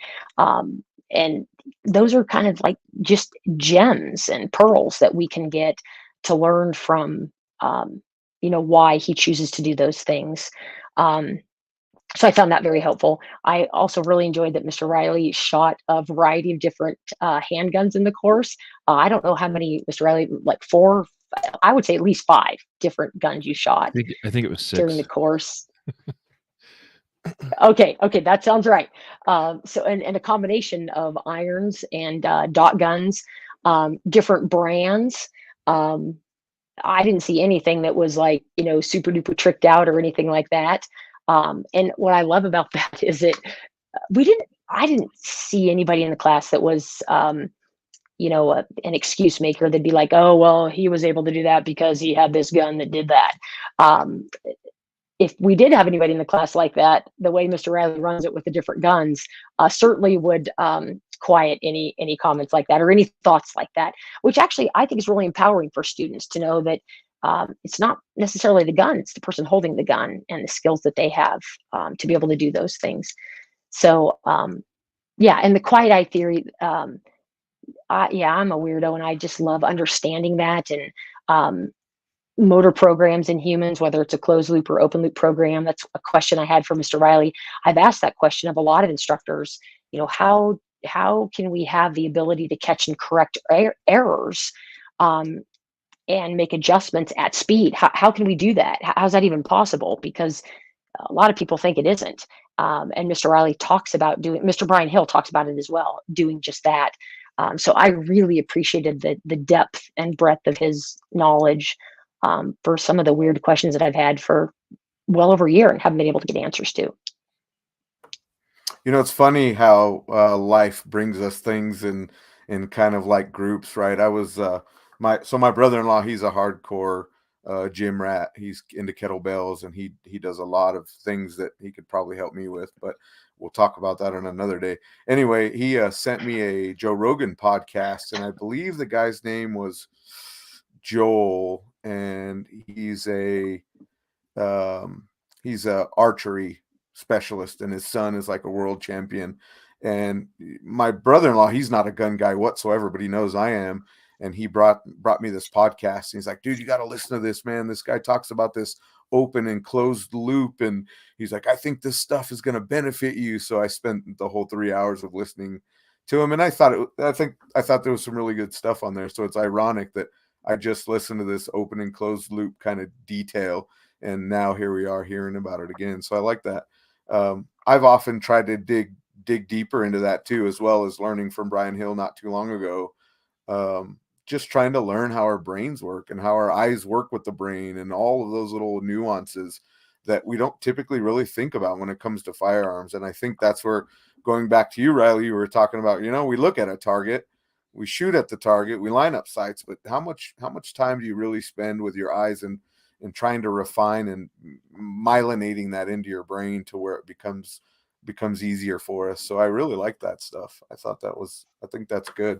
And those are kind of like just gems and pearls that we can get to learn from, why he chooses to do those things. So I found that very helpful. I also really enjoyed that Mr. Riley shot a variety of different handguns in the course. I don't know how many, Mr. Riley, like 4, I would say at least 5 different guns you shot. I think it was 6 during the course. Okay, that sounds right. So and a combination of irons and dot guns, different brands. I didn't see anything that was like super duper tricked out or anything like that. And what I love about that is that I didn't see anybody in the class that was an excuse maker. They'd be like, oh, well, he was able to do that because he had this gun that did that. If we did have anybody in the class like that, the way Mr. Riley runs it with the different guns certainly would quiet any comments like that or any thoughts like that, which actually I think is really empowering for students to know that it's not necessarily the gun, it's the person holding the gun and the skills that they have to be able to do those things. So, yeah, and the quiet eye theory, yeah, I'm a weirdo and I just love understanding that. And motor programs in humans, whether it's a closed loop or open loop program, that's a question I had for Mr. Riley. I've asked that question of a lot of instructors, how can we have the ability to catch and correct errors and make adjustments at speed? How can we do that? How's that even possible? Because a lot of people think it isn't. And Mr. Riley talks about Mr. Brian Hill talks about it as well, doing just that. So I really appreciated the depth and breadth of his knowledge for some of the weird questions that I've had for well over a year and haven't been able to get answers to. It's funny how life brings us things in kind of like groups, right? I was my brother-in-law, he's a hardcore gym rat. He's into kettlebells and he does a lot of things that he could probably help me with, but we'll talk about that on another day. Anyway, he sent me a Joe Rogan podcast, and I believe the guy's name was Joel, and he's a archery specialist, and his son is like a world champion. And my brother-in-law, he's not a gun guy whatsoever, but he knows I am. And he brought me this podcast. And he's like, dude, you got to listen to this, man. This guy talks about this open and closed loop. And he's like, I think this stuff is going to benefit you. So I spent the whole 3 hours of listening to him. And I thought there was some really good stuff on there. So it's ironic that I just listened to this open and closed loop kind of detail. And now here we are hearing about it again. So I like that. I've often tried to dig deeper into that too, as well as learning from Brian Hill not too long ago. Just trying to learn how our brains work and how our eyes work with the brain and all of those little nuances that we don't typically really think about when it comes to firearms. And I think that's where, going back to you, Riley, you were talking about, we look at a target, we shoot at the target, we line up sights, but how much time do you really spend with your eyes and trying to refine and myelinating that into your brain to where it becomes easier for us? So I really like that stuff. I think that's good.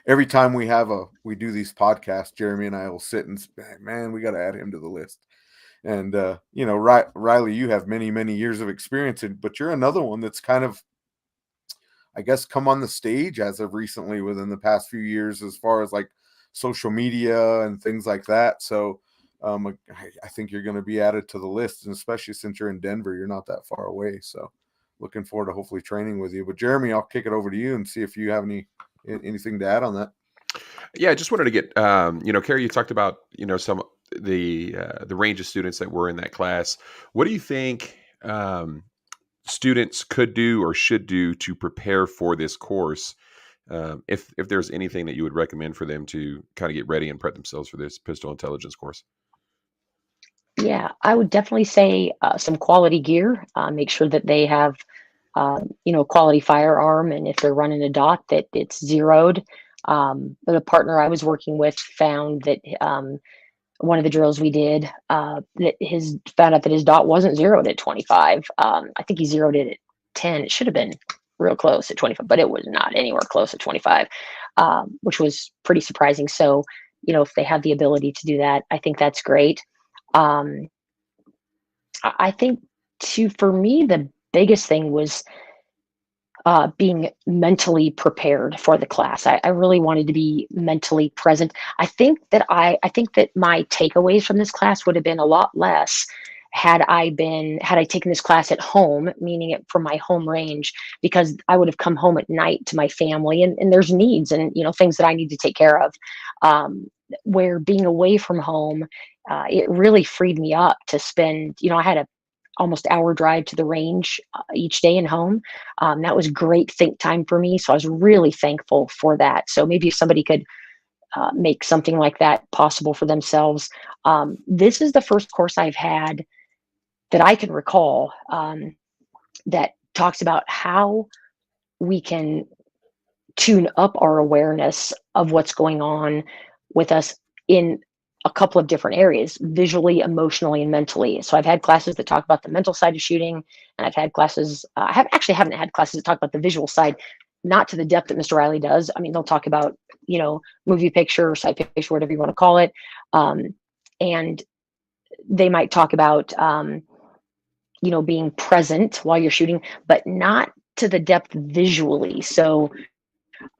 Every time we do these podcasts, Jeremy and I will sit and say, man, we got to add him to the list. And, Riley, you have many, many years of experience, but you're another one that's kind of, I guess, come on the stage as of recently within the past few years, as far as like social media and things like that. So I think you're going to be added to the list, and especially since you're in Denver, you're not that far away. So looking forward to hopefully training with you. But Jeremy, I'll kick it over to you and see if you have anything to add on that. Yeah, I just wanted to get, Carrie, you talked about, some the range of students that were in that class. What do you think students could do or should do to prepare for this course? If there's anything that you would recommend for them to kind of get ready and prep themselves for this pistol intelligence course? Yeah, I would definitely say some quality gear. Make sure that they have, quality firearm, and if they're running a dot, that it's zeroed. The partner I was working with found that one of the drills we did, found out that his dot wasn't zeroed at 25. I think he zeroed it at 10. It should have been real close at 25, but it was not anywhere close at 25, which was pretty surprising. So, if they have the ability to do that, I think that's great. I think for me, the biggest thing was being mentally prepared for the class. I really wanted to be mentally present. I think that my takeaways from this class would have been a lot less had I taken this class at home, meaning it from my home range, because I would have come home at night to my family, and there's needs and things that I need to take care of. Where being away from home, it really freed me up to spend. I had a almost hour drive to the range each day and home. That was great think time for me. So I was really thankful for that. So maybe if somebody could make something like that possible for themselves. This is the first course I've had that I can recall that talks about how we can tune up our awareness of what's going on with us in a couple of different areas, visually, emotionally, and mentally. So I've had classes that talk about the mental side of shooting, and I've had classes, haven't had classes that talk about the visual side, not to the depth that Mr. Riley does. I mean, they'll talk about movie picture, side picture, whatever you want to call it. And they might talk about, being present while you're shooting, but not to the depth visually. So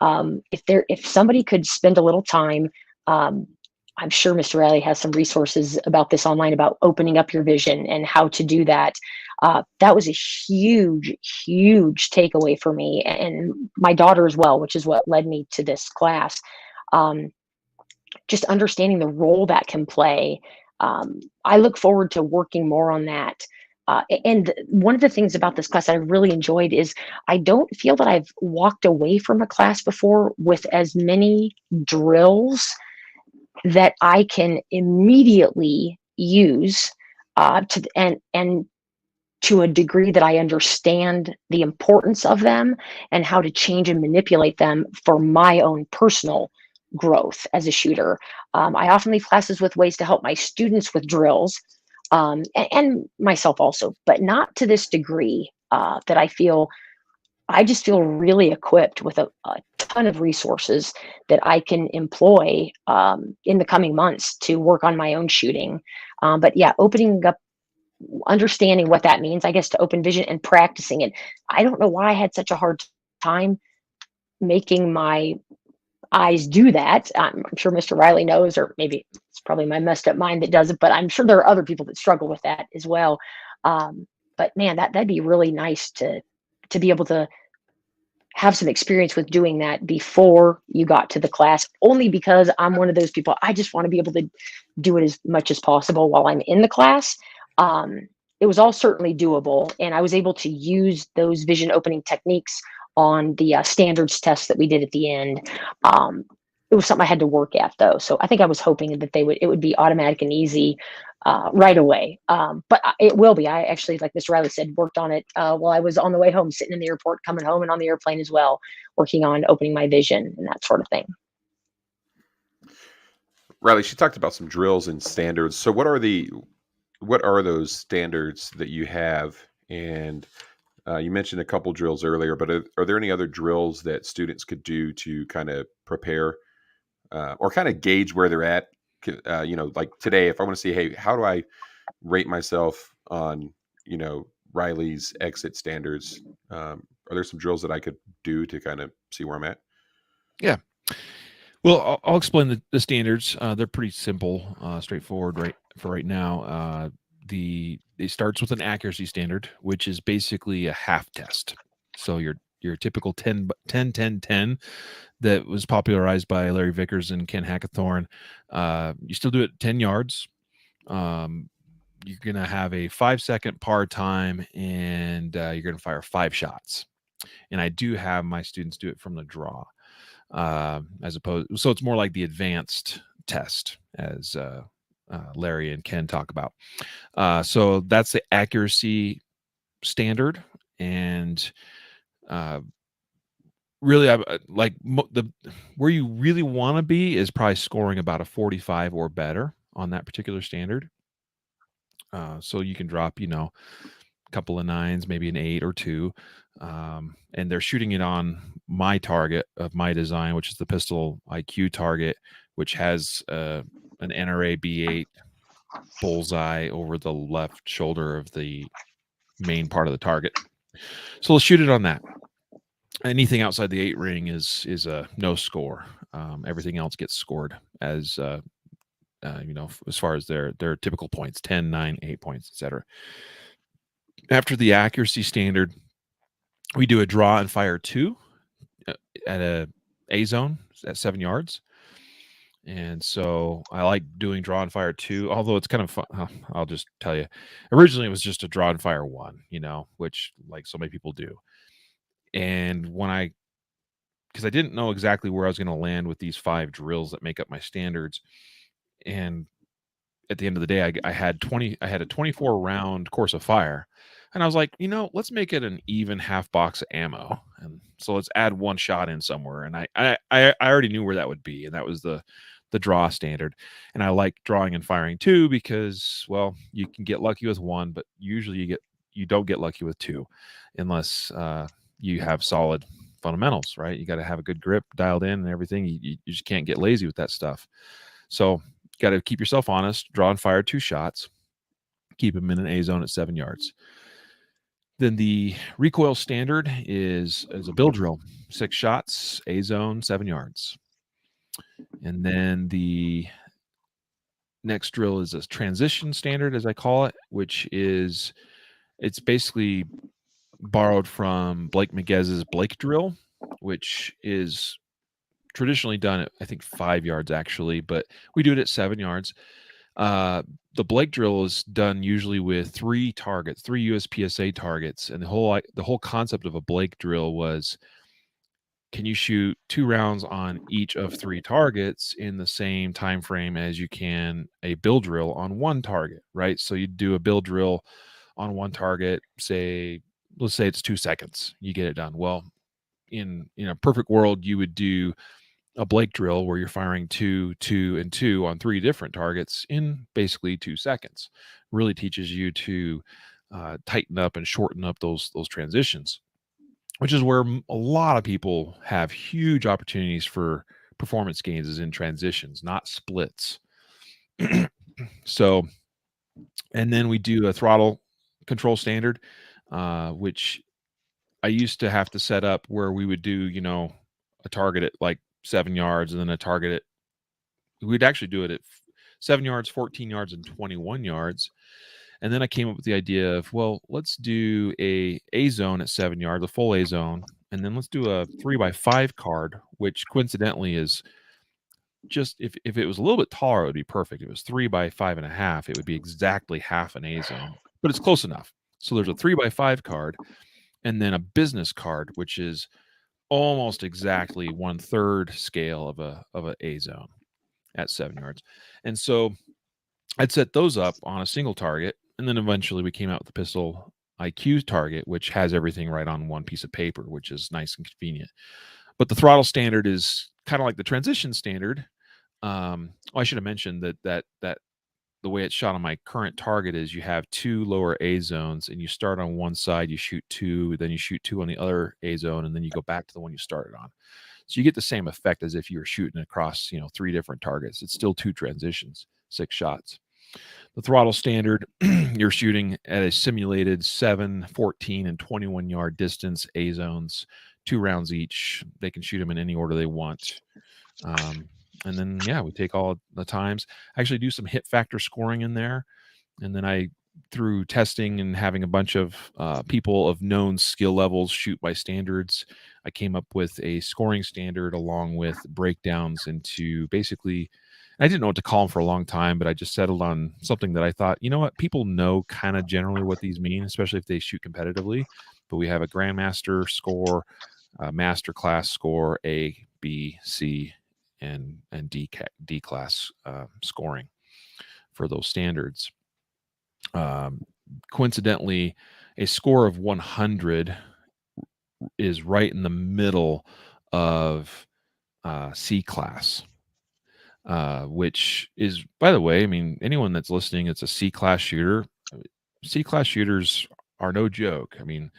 if somebody could spend a little time, I'm sure Mr. Riley has some resources about this online about opening up your vision and how to do that. That was a huge, huge takeaway for me and my daughter as well, which is what led me to this class. Just understanding the role that can play. I look forward to working more on that. And one of the things about this class that I really enjoyed is I don't feel that I've walked away from a class before with as many drills that I can immediately use and to a degree that I understand the importance of them and how to change and manipulate them for my own personal growth as a shooter. I often leave classes with ways to help my students with drills, and myself also, but not to this degree that I just feel really equipped with a ton of resources that I can employ in the coming months to work on my own shooting. But yeah, opening up, understanding what that means, I guess, to open vision and practicing it. I don't know why I had such a hard time making my eyes do that. I'm sure Mr. Riley knows, or maybe it's probably my messed up mind that does it, but I'm sure there are other people that struggle with that as well. But man, that'd be really nice to be able to have some experience with doing that before you got to the class, only because I'm one of those people, I just want to be able to do it as much as possible while I'm in the class. It was all certainly doable, and I was able to use those vision opening techniques on the standards test that we did at the end. It was something I had to work at though. So I think I was hoping that it would be automatic and easy right away. But it will be. I actually, like Mr. Riley said, worked on it while I was on the way home, sitting in the airport, coming home, and on the airplane as well, working on opening my vision and that sort of thing. Riley, she talked about some drills and standards. So what are those standards that you have? And you mentioned a couple drills earlier, but are there any other drills that students could do to kind of prepare or kind of gauge where they're at? Like today, if I want to see, hey, how do I rate myself on, Riley's exit standards? Are there some drills that I could do to kind of see where I'm at? Yeah. Well, I'll explain the standards. They're pretty simple, straightforward right now. It starts with an accuracy standard, which is basically a half test. So your typical 10-10-10 that was popularized by Larry Vickers and Ken Hackathorn. You still do it 10 yards. You're going to have a 5-second par time, and you're going to fire 5 shots. And I do have my students do it from the draw, as opposed. So it's more like the advanced test, as Larry and Ken talk about. So that's the accuracy standard, and really, where you really want to be is probably scoring about a 45 or better on that particular standard. So you can drop, a couple of 9s, maybe an 8 or 2. And they're shooting it on my target of my design, which is the Pistol IQ target, which has an NRA B8 bullseye over the left shoulder of the main part of the target. So let's shoot it on that. Anything outside the 8 ring is a no score. Everything else gets scored as as far as their typical points, 10, 9, 8 points, etc. After the accuracy standard, we do a draw and fire 2 at a zone at 7 yards. And so I like doing draw and fire 2, although it's kind of fun. I'll just tell you, originally it was just a draw and fire 1, which like so many people do. And because I didn't know exactly where I was going to land with these 5 drills that make up my standards. And at the end of the day, I had a 24 round course of fire. And I was like, let's make it an even half box of ammo. And so let's add 1 shot in somewhere. And I already knew where that would be. And that was the draw standard. And I like drawing and firing 2 because, well, you can get lucky with 1, but usually you don't get lucky with 2 unless you have solid fundamentals, right? You got to have a good grip dialed in and everything. You just can't get lazy with that stuff. So got to keep yourself honest, draw and fire 2 shots, keep them in an A zone at 7 yards. Then the recoil standard is a bill drill, 6 shots, A zone, 7 yards. And then the next drill is a transition standard, as I call it, which is, it's basically borrowed from Blake Miguez's Blake drill, which is traditionally done at, I think, 5 yards actually, but we do it at 7 yards. The Blake drill is done usually with 3 targets, 3 USPSA targets, and the whole concept of a Blake drill was, can you shoot 2 rounds on each of 3 targets in the same time frame as you can a bill drill on 1 target, right? So you do a bill drill on 1 target, let's say it's 2 seconds, you get it done. Well, in a perfect world, you would do a Blake drill where you're firing 2, 2, and 2 on 3 different targets in basically 2 seconds. Really teaches you to tighten up and shorten up those transitions, which is where a lot of people have huge opportunities for performance gains, is in transitions, not splits. So, and then we do a throttle control standard, which I used to have to set up where we would do, a target at like 7 yards, and then a target we'd actually do it at 7 yards, 14 yards, and 21 yards. And then I came up with the idea of, well, let's do a zone at 7 yards, a full A zone, and then let's do a 3x5 card, which coincidentally is just, if it was a little bit taller, it would be perfect. If it was 3x5.5, it would be exactly half an A zone, but it's close enough. So there's a 3x5 card, and then a business card, which is almost exactly 1/3 scale of a A zone at 7 yards. And so I'd set those up on a single target, and then eventually we came out with the Pistol IQ target, which has everything right on one piece of paper, which is nice and convenient. But the throttle standard is kind of like the transition standard. I should have mentioned that the way it's shot on my current target is you have 2 lower A zones, and you start on one side, you shoot 2, then you shoot 2 on the other A zone, and then you go back to the one you started on. So you get the same effect as if you were shooting across, 3 different targets. It's still 2 transitions, 6 shots. The throttle standard, you're shooting at a simulated 7, 14, and 21 yard distance A zones, 2 rounds each. They can shoot them in any order they want. And then, we take all the times. I actually do some hit factor scoring in there. And then through testing and having a bunch of people of known skill levels shoot by standards, I came up with a scoring standard along with breakdowns into basically, I didn't know what to call them for a long time, but I just settled on something that I thought, people know kind of generally what these mean, especially if they shoot competitively. But we have a Grandmaster score, a Master Class score, A, B, C, and D class scoring for those standards. Coincidentally, a score of 100 is right in the middle of C class, which is, by the way, I mean, anyone that's listening, it's a C class shooter. C class shooters are no joke. I mean,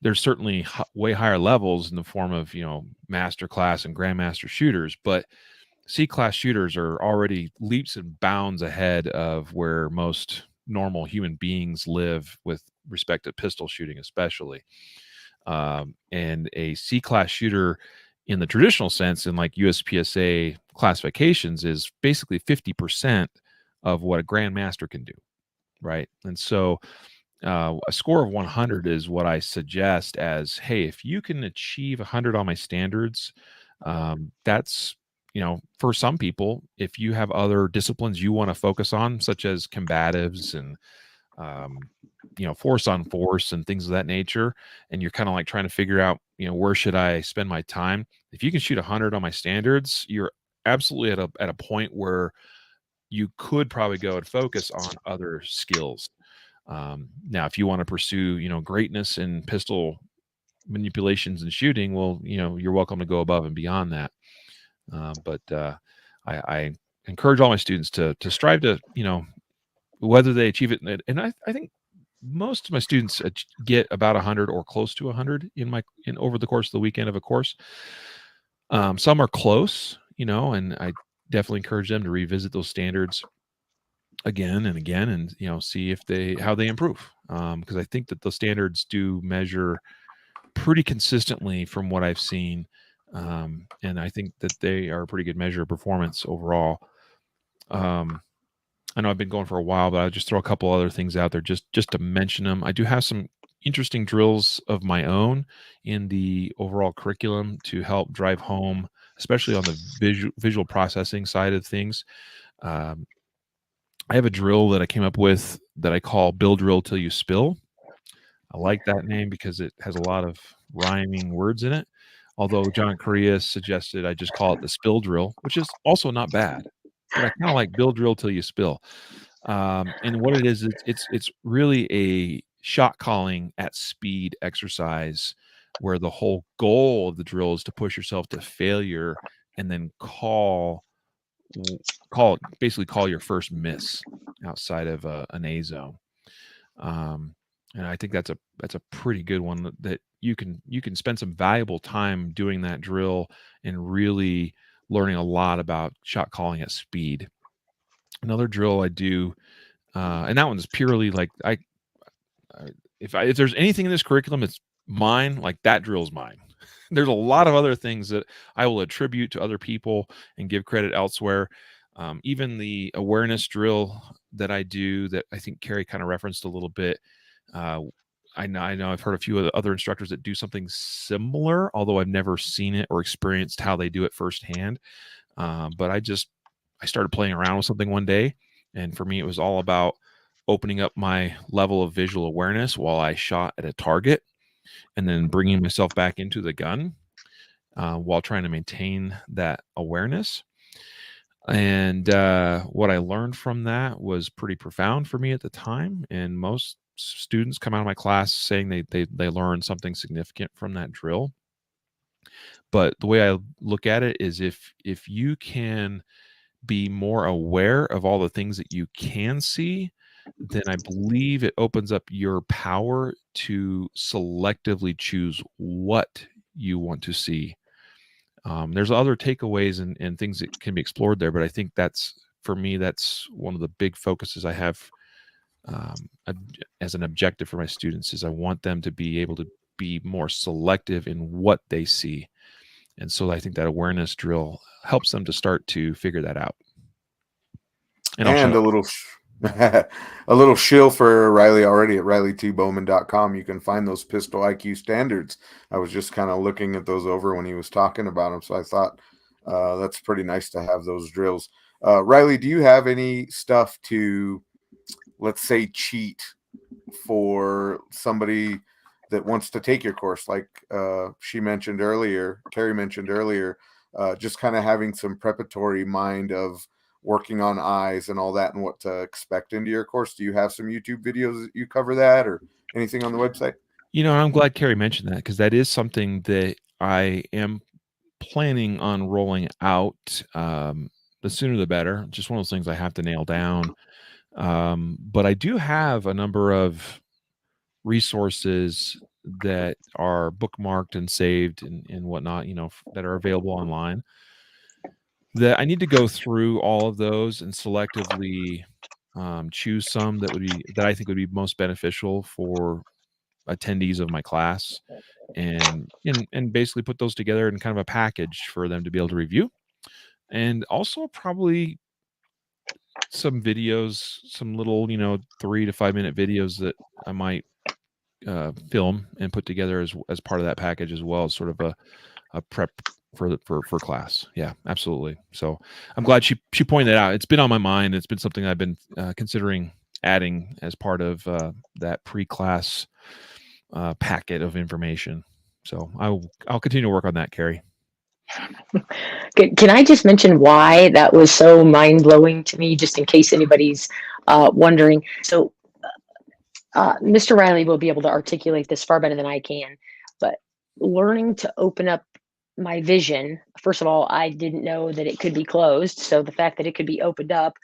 there's certainly way higher levels in the form of, master class and grandmaster shooters, but C class shooters are already leaps and bounds ahead of where most normal human beings live with respect to pistol shooting, especially. And a C class shooter in the traditional sense, in like USPSA classifications, is basically 50% of what a grandmaster can do. Right. And so a score of 100 is what I suggest as, hey, if you can achieve 100 on my standards, that's, for some people, if you have other disciplines you want to focus on, such as combatives and, force on force and things of that nature, and you're kind of like trying to figure out, where should I spend my time? If you can shoot 100 on my standards, you're absolutely at a point where you could probably go and focus on other skills. Now, if you want to pursue, greatness in pistol manipulations and shooting, well, you're welcome to go above and beyond that. But I encourage all my students to strive to, whether they achieve it. And I think most of my students get about 100 or close to 100 in over the course of the weekend of a course. Some are close, and I definitely encourage them to revisit those standards again and again, and see how they improve. Because I think that the standards do measure pretty consistently from what I've seen, and I think that they are a pretty good measure of performance overall. I know I've been going for a while, but I'll just throw a couple other things out there just to mention them. I do have some interesting drills of my own in the overall curriculum to help drive home, especially on the visual processing side of things. I have a drill that I came up with that I call Build Drill Till You Spill. I like that name because it has a lot of rhyming words in it. Although John Correa suggested I just call it the Spill Drill, which is also not bad. But I kind of like Build Drill Till You Spill. And what it is, it's really a shot calling at speed exercise where the whole goal of the drill is to push yourself to failure and then basically call your first miss outside of an A zone. And I think that's a pretty good one that you can spend some valuable time doing that drill and really learning a lot about shot calling at speed. Another drill I do, and that one's purely like if there's anything in this curriculum, it's mine. Like that drill's mine. There's a lot of other things that I will attribute to other people and give credit elsewhere. Even the awareness drill that I do, that I think Carrie kind of referenced a little bit. I know I've heard a few of the other instructors that do something similar, although I've never seen it or experienced how they do it firsthand. But I started playing around with something one day, and for me, it was all about opening up my level of visual awareness while I shot at a target, and then bringing myself back into the gun while trying to maintain that awareness. And what I learned from that was pretty profound for me at the time, and most students come out of my class saying they learned something significant from that drill. But the way I look at it is if you can be more aware of all the things that you can see, then I believe it opens up your power to selectively choose what you want to see. There's other takeaways and things that can be explored there, but I think that's one of the big focuses I have as an objective for my students is I want them to be able to be more selective in what they see. And so I think that awareness drill helps them to start to figure that out. And a little shill for Riley already at RileyBowman.com. You can find those pistol IQ standards. I was just kind of looking at those over when he was talking about them. So I thought that's pretty nice to have those drills. Riley, do you have any stuff to, let's say, cheat for somebody that wants to take your course? Like Carrie mentioned earlier, just kind of having some preparatory mind of working on eyes and all that and what to expect into your course. Do you have some YouTube videos that you cover that or anything on the website? I'm glad Carrie mentioned that because that is something that I am planning on rolling out. The sooner the better. Just one of those things I have to nail down. But I do have a number of resources that are bookmarked and saved and whatnot, that are available online. That I need to go through all of those and selectively choose some that I think would be most beneficial for attendees of my class, and basically put those together in kind of a package for them to be able to review, and also probably some videos, some little 3 to 5 minute videos that I might film and put together as part of that package as well, as sort of a prep for class. Yeah, absolutely. So I'm glad she pointed that out. It's been on my mind. It's been something I've been considering adding as part of that pre-class packet of information. So I'll continue to work on that, Carrie. Can I just mention why that was so mind-blowing to me, just in case anybody's wondering? So Mr. Riley will be able to articulate this far better than I can, but learning to open up my vision, first of all, I didn't know that it could be closed. So the fact that it could be opened up,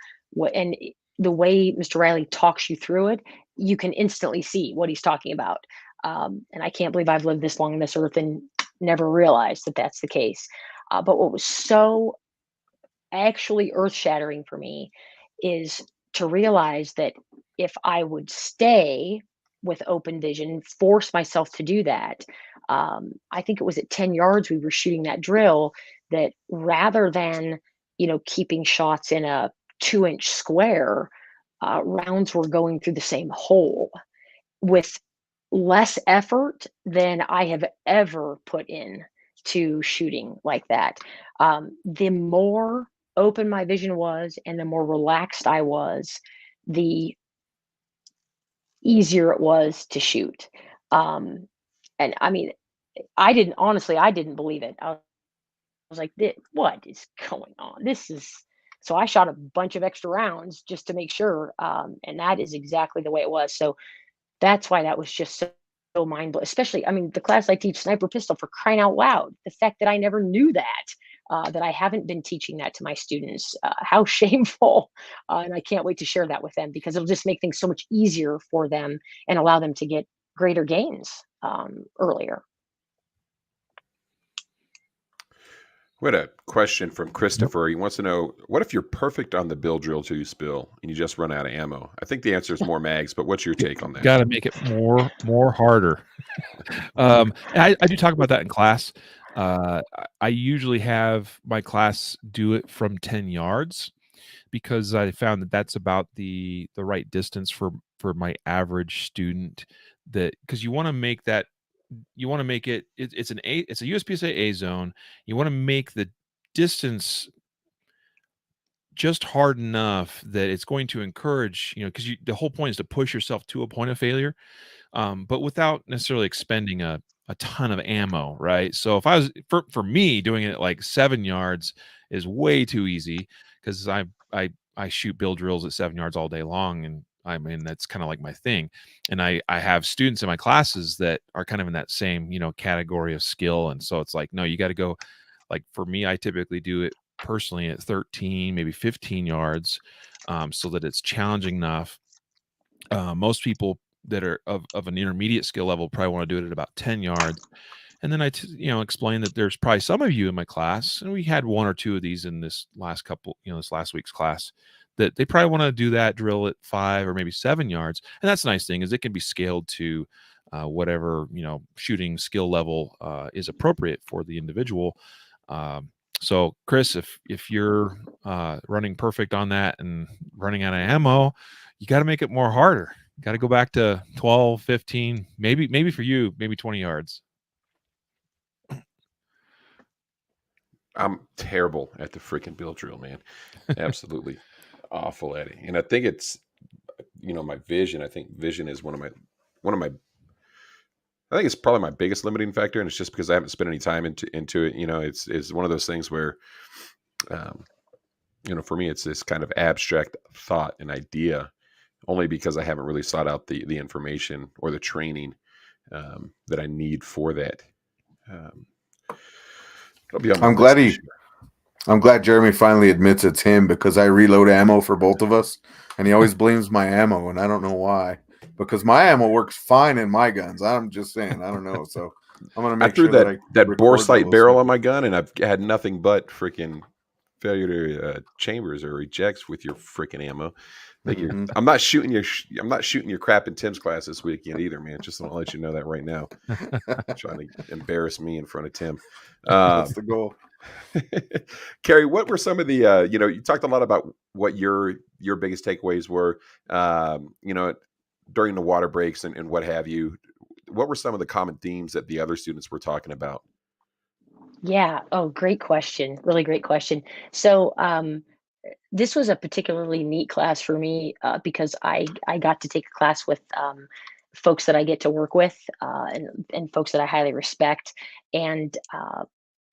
and the way Mr. Riley talks you through it, you can instantly see what he's talking about. And I can't believe I've lived this long on this earth and never realized that that's the case. But what was so actually earth shattering for me is to realize that if I would stay with open vision, force myself to do that, I think it was at 10 yards we were shooting that drill, that rather than, keeping shots in a 2-inch square, rounds were going through the same hole with less effort than I have ever put in to shooting like that. The more open my vision was and the more relaxed I was, the easier it was to shoot. And I mean, I didn't believe it. I was like, what is going on? So I shot a bunch of extra rounds just to make sure. And that is exactly the way it was. So that's why that was just so mind blowing. Especially, I mean, the class I teach, sniper pistol, for crying out loud. The fact that I never knew that I haven't been teaching that to my students, how shameful. And I can't wait to share that with them, because it'll just make things so much easier for them and allow them to get greater gains earlier. We had a question from Christopher. He wants to know, what if you're perfect on the bill drill till you spill and you just run out of ammo? I think the answer is more mags, but what's your take on that? Got to make it more harder. I do talk about that in class. I usually have my class do it from 10 yards because I found that that's about the right distance for my average student. That because you want to make that. You want to make it's a USPSA A zone. You want to make the distance just hard enough that it's going to encourage, because the whole point is to push yourself to a point of failure, but without necessarily expending a ton of ammo, right? So if I was, for me, doing it at like 7 yards is way too easy, because I shoot bill drills at 7 yards all day long, and I mean, that's kind of like my thing. And I have students in my classes that are kind of in that same, category of skill. And so it's like, no, you got to go, like for me, I typically do it personally at 13, maybe 15 yards, so that it's challenging enough. Most people that are of an intermediate skill level probably want to do it at about 10 yards. And then I explain that there's probably some of you in my class, and we had 1 or 2 of these in this last week's class, that they probably want to do that drill at 5 or maybe 7 yards. And that's the nice thing, is it can be scaled to whatever, shooting skill level is appropriate for the individual. So Chris, if you're running perfect on that and running out of ammo, you got to make it more harder. You got to go back to 12, 15, maybe for you, maybe 20 yards. I'm terrible at the freaking bill drill, man. Absolutely awful at it. And I think it's, my vision. I think vision is one of my, I think it's probably my biggest limiting factor. And it's just because I haven't spent any time into it. It's one of those things where, for me, it's this kind of abstract thought and idea, only because I haven't really sought out the information or the training that I need for that. I'm glad Jeremy finally admits it's him, because I reload ammo for both of us, and he always blames my ammo, and I don't know why. Because my ammo works fine in my guns. I'm just saying, I don't know. So I'm gonna make sure that bore sight barrel on my gun, and I've had nothing but freaking failure to chambers or rejects with your freaking ammo. I'm not shooting your crap in Tim's class this weekend either, man. Just want to let you know that right now. Trying to embarrass me in front of Tim. That's the goal. Carrie, what were some of the you talked a lot about what your biggest takeaways were during the water breaks and what have you. What were some of the common themes that the other students were talking about? Yeah. Oh, great question. Really great question. So this was a particularly neat class for me because I got to take a class with folks that I get to work with and folks that I highly respect. And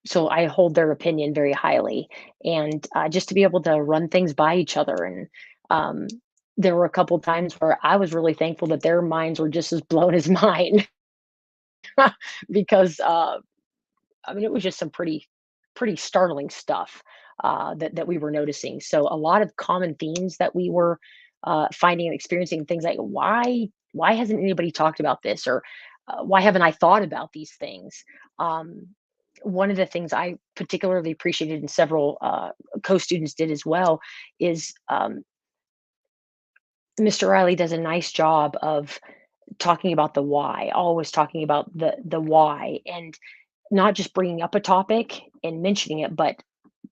so I hold their opinion very highly. And just to be able to run things by each other. And there were a couple times where I was really thankful that their minds were just as blown as mine. Because it was just some pretty startling stuff that we were noticing. So a lot of common themes that we were finding and experiencing, things like, why why hasn't anybody talked about this? Or why haven't I thought about these things? One of the things I particularly appreciated, and several co-students did as well, is Mr. Riley does a nice job of talking about the why, always talking about the why, and not just bringing up a topic and mentioning it, but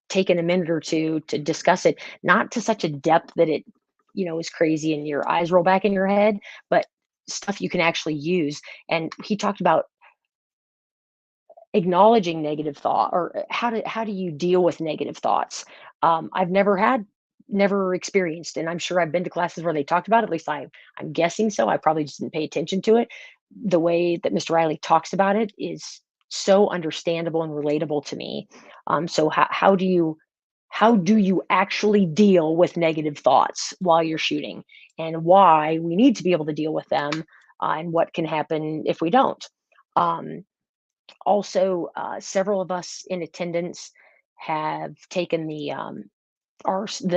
taking a minute or two to discuss it, not to such a depth that it, is crazy and your eyes roll back in your head, but stuff you can actually use. And he talked about acknowledging negative thought, or how do you deal with negative thoughts. I've never experienced, and I'm sure I've been to classes where they talked about it. At least I'm guessing so. I probably just didn't pay attention to it. The way that Mr. Riley talks about it is so understandable and relatable to me. So how do you actually deal with negative thoughts while you're shooting, and why we need to be able to deal with them, and what can happen if we don't. Also, several of us in attendance have taken the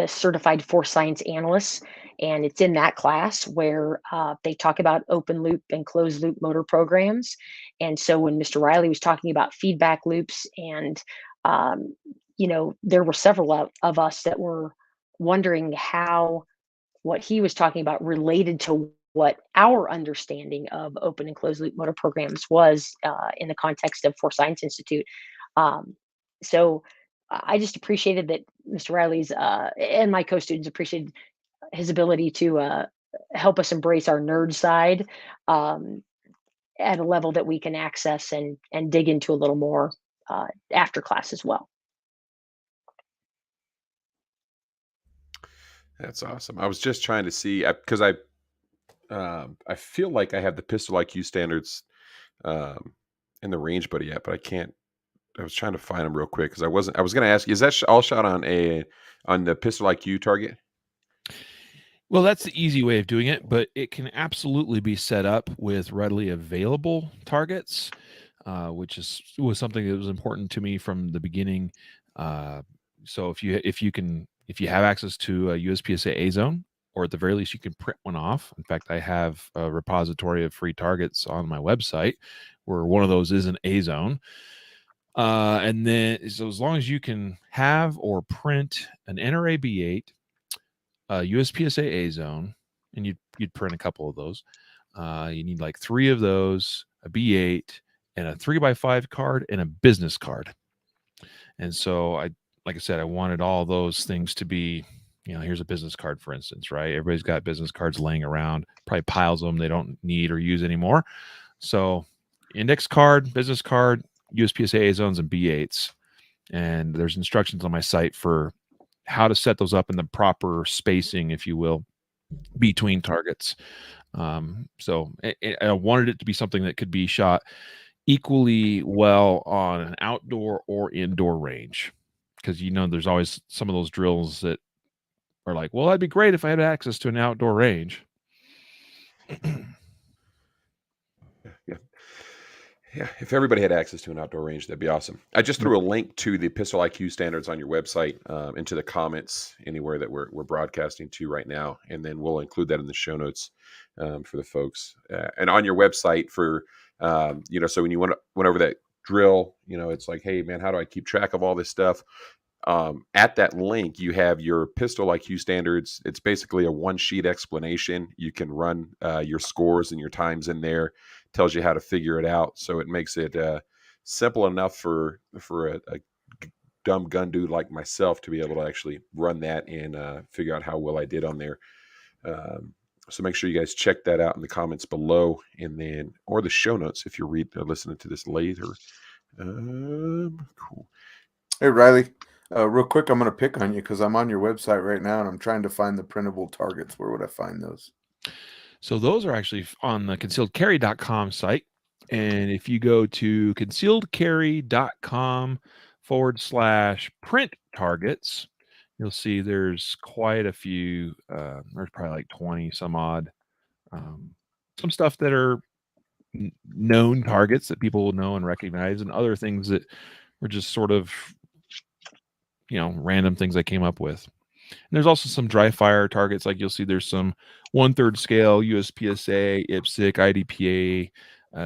certified force science analysts, and it's in that class where they talk about open loop and closed loop motor programs. And so when Mr. Riley was talking about feedback loops, and there were several of us that were wondering how what he was talking about related to what our understanding of open and closed loop motor programs was in the context of Force Science Institute. So I just appreciated that Mr. Riley's and my co-students appreciated his ability to help us embrace our nerd side at a level that we can access and dig into a little more after class as well. That's awesome. I was just trying to see, because I feel like I have the Pistol IQ standards in the RangeBuddy app, but I can't. I was trying to find them real quick because I was going to ask you, is that all shot on the Pistol IQ target? Well, that's the easy way of doing it, but it can absolutely be set up with readily available targets, which was something that was important to me from the beginning. So if you have access to a USPSA A zone, or at the very least you can print one off. In fact, I have a repository of free targets on my website where one of those is an A zone. And then, so as long as you can have or print an NRA B8, a USPSA A zone, and you'd print a couple of those. You need like 3 of those, a B8, and a 3x5 card and a business card. And so like I said, I wanted all those things to be, here's a business card, for instance, right? Everybody's got business cards laying around, probably piles of them they don't need or use anymore. So index card, business card, USPSA A zones, and B8s. And there's instructions on my site for how to set those up in the proper spacing, if you will, between targets. So I wanted it to be something that could be shot equally well on an outdoor or indoor range, because there's always some of those drills that are like, well, that'd be great if I had access to an outdoor range. Yeah, if everybody had access to an outdoor range, that'd be awesome. I just threw a link to the Pistol IQ standards on your website into the comments anywhere that we're broadcasting to right now, and then we'll include that in the show notes for the folks. And on your website for so when you went over that drill, it's like, hey man, how do I keep track of all this stuff? At that link, you have your Pistol IQ standards. It's basically a 1-sheet explanation. You can run your scores and your times in there. Tells you how to figure it out. So it makes it simple enough for a dumb gun dude like myself to be able to actually run that and figure out how well I did on there. So make sure you guys check that out in the comments below, and then or the show notes if you're listening to this later. Cool. Hey Riley. Real quick, I'm going to pick on you because I'm on your website right now and I'm trying to find the printable targets. Where would I find those? So those are actually on the concealedcarry.com site. And if you go to concealedcarry.com/print targets, you'll see there's quite a few. There's probably like 20 some odd. Some stuff that are known targets that people will know and recognize, and other things that were just sort of random things I came up with. And there's also some dry fire targets. Like you'll see there's some 1/3 scale, USPSA, IPSC, IDPA,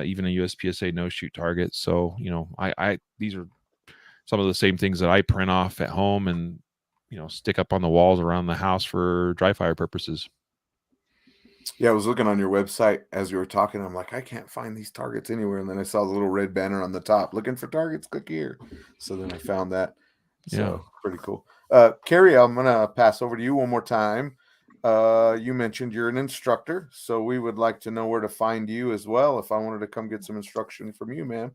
even a USPSA no shoot target. So, these are some of the same things that I print off at home and, stick up on the walls around the house for dry fire purposes. Yeah, I was looking on your website as you were talking. I'm like, I can't find these targets anywhere. And then I saw the little red banner on the top, looking for targets, click here. So then I found that. So pretty cool. Carrie, I'm going to pass over to you one more time. You mentioned you're an instructor, so we would like to know where to find you as well if I wanted to come get some instruction from you, ma'am.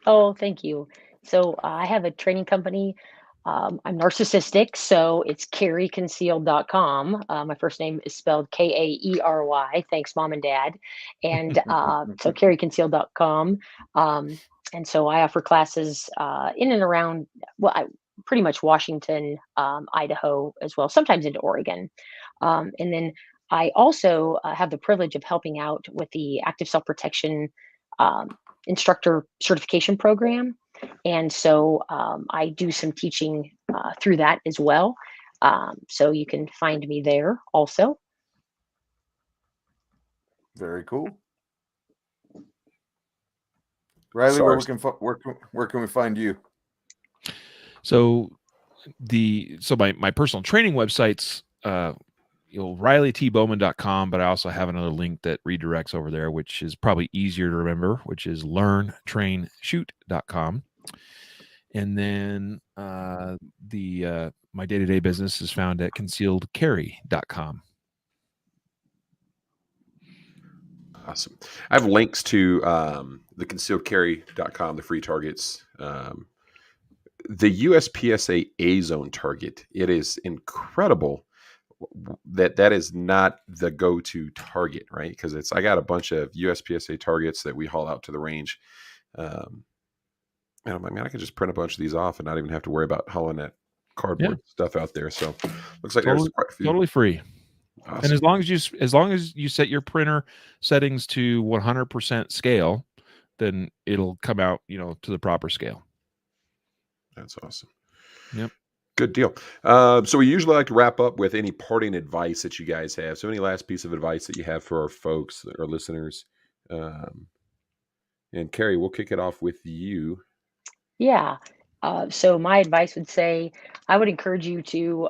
Oh, thank you. So I have a training company. I'm narcissistic, so it's carryconcealed.com. My first name is spelled Kaery. Thanks, mom and dad. And so carryconcealed.com. And so I offer classes in and around, pretty much Washington, Idaho as well, sometimes into Oregon. And then I also have the privilege of helping out with the active self-protection instructor certification program. And so I do some teaching through that as well. So you can find me there also. Very cool. Riley, where can we find you? So my personal training website's RileyBowman.com, but I also have another link that redirects over there, which is probably easier to remember, which is LearnTrainShoot.com. And then my day-to-day business is found at ConcealedCarry.com. Awesome. I have links to the ConcealedCarry.com, the free targets. The USPSA A-Zone target, it is incredible that is not the go-to target, right? Because I got a bunch of USPSA targets that we haul out to the range. And I'm like, man, I could just print a bunch of these off and not even have to worry about hauling that cardboard stuff out there. So looks like there's quite a few. Totally free. Awesome. And as long as you set your printer settings to 100% scale, then it'll come out, to the proper scale. That's awesome. Yep. Good deal. So we usually like to wrap up with any parting advice that you guys have. So any last piece of advice that you have for our folks, our listeners. And Carrie, we'll kick it off with you. Yeah. So my advice would say, I would encourage you to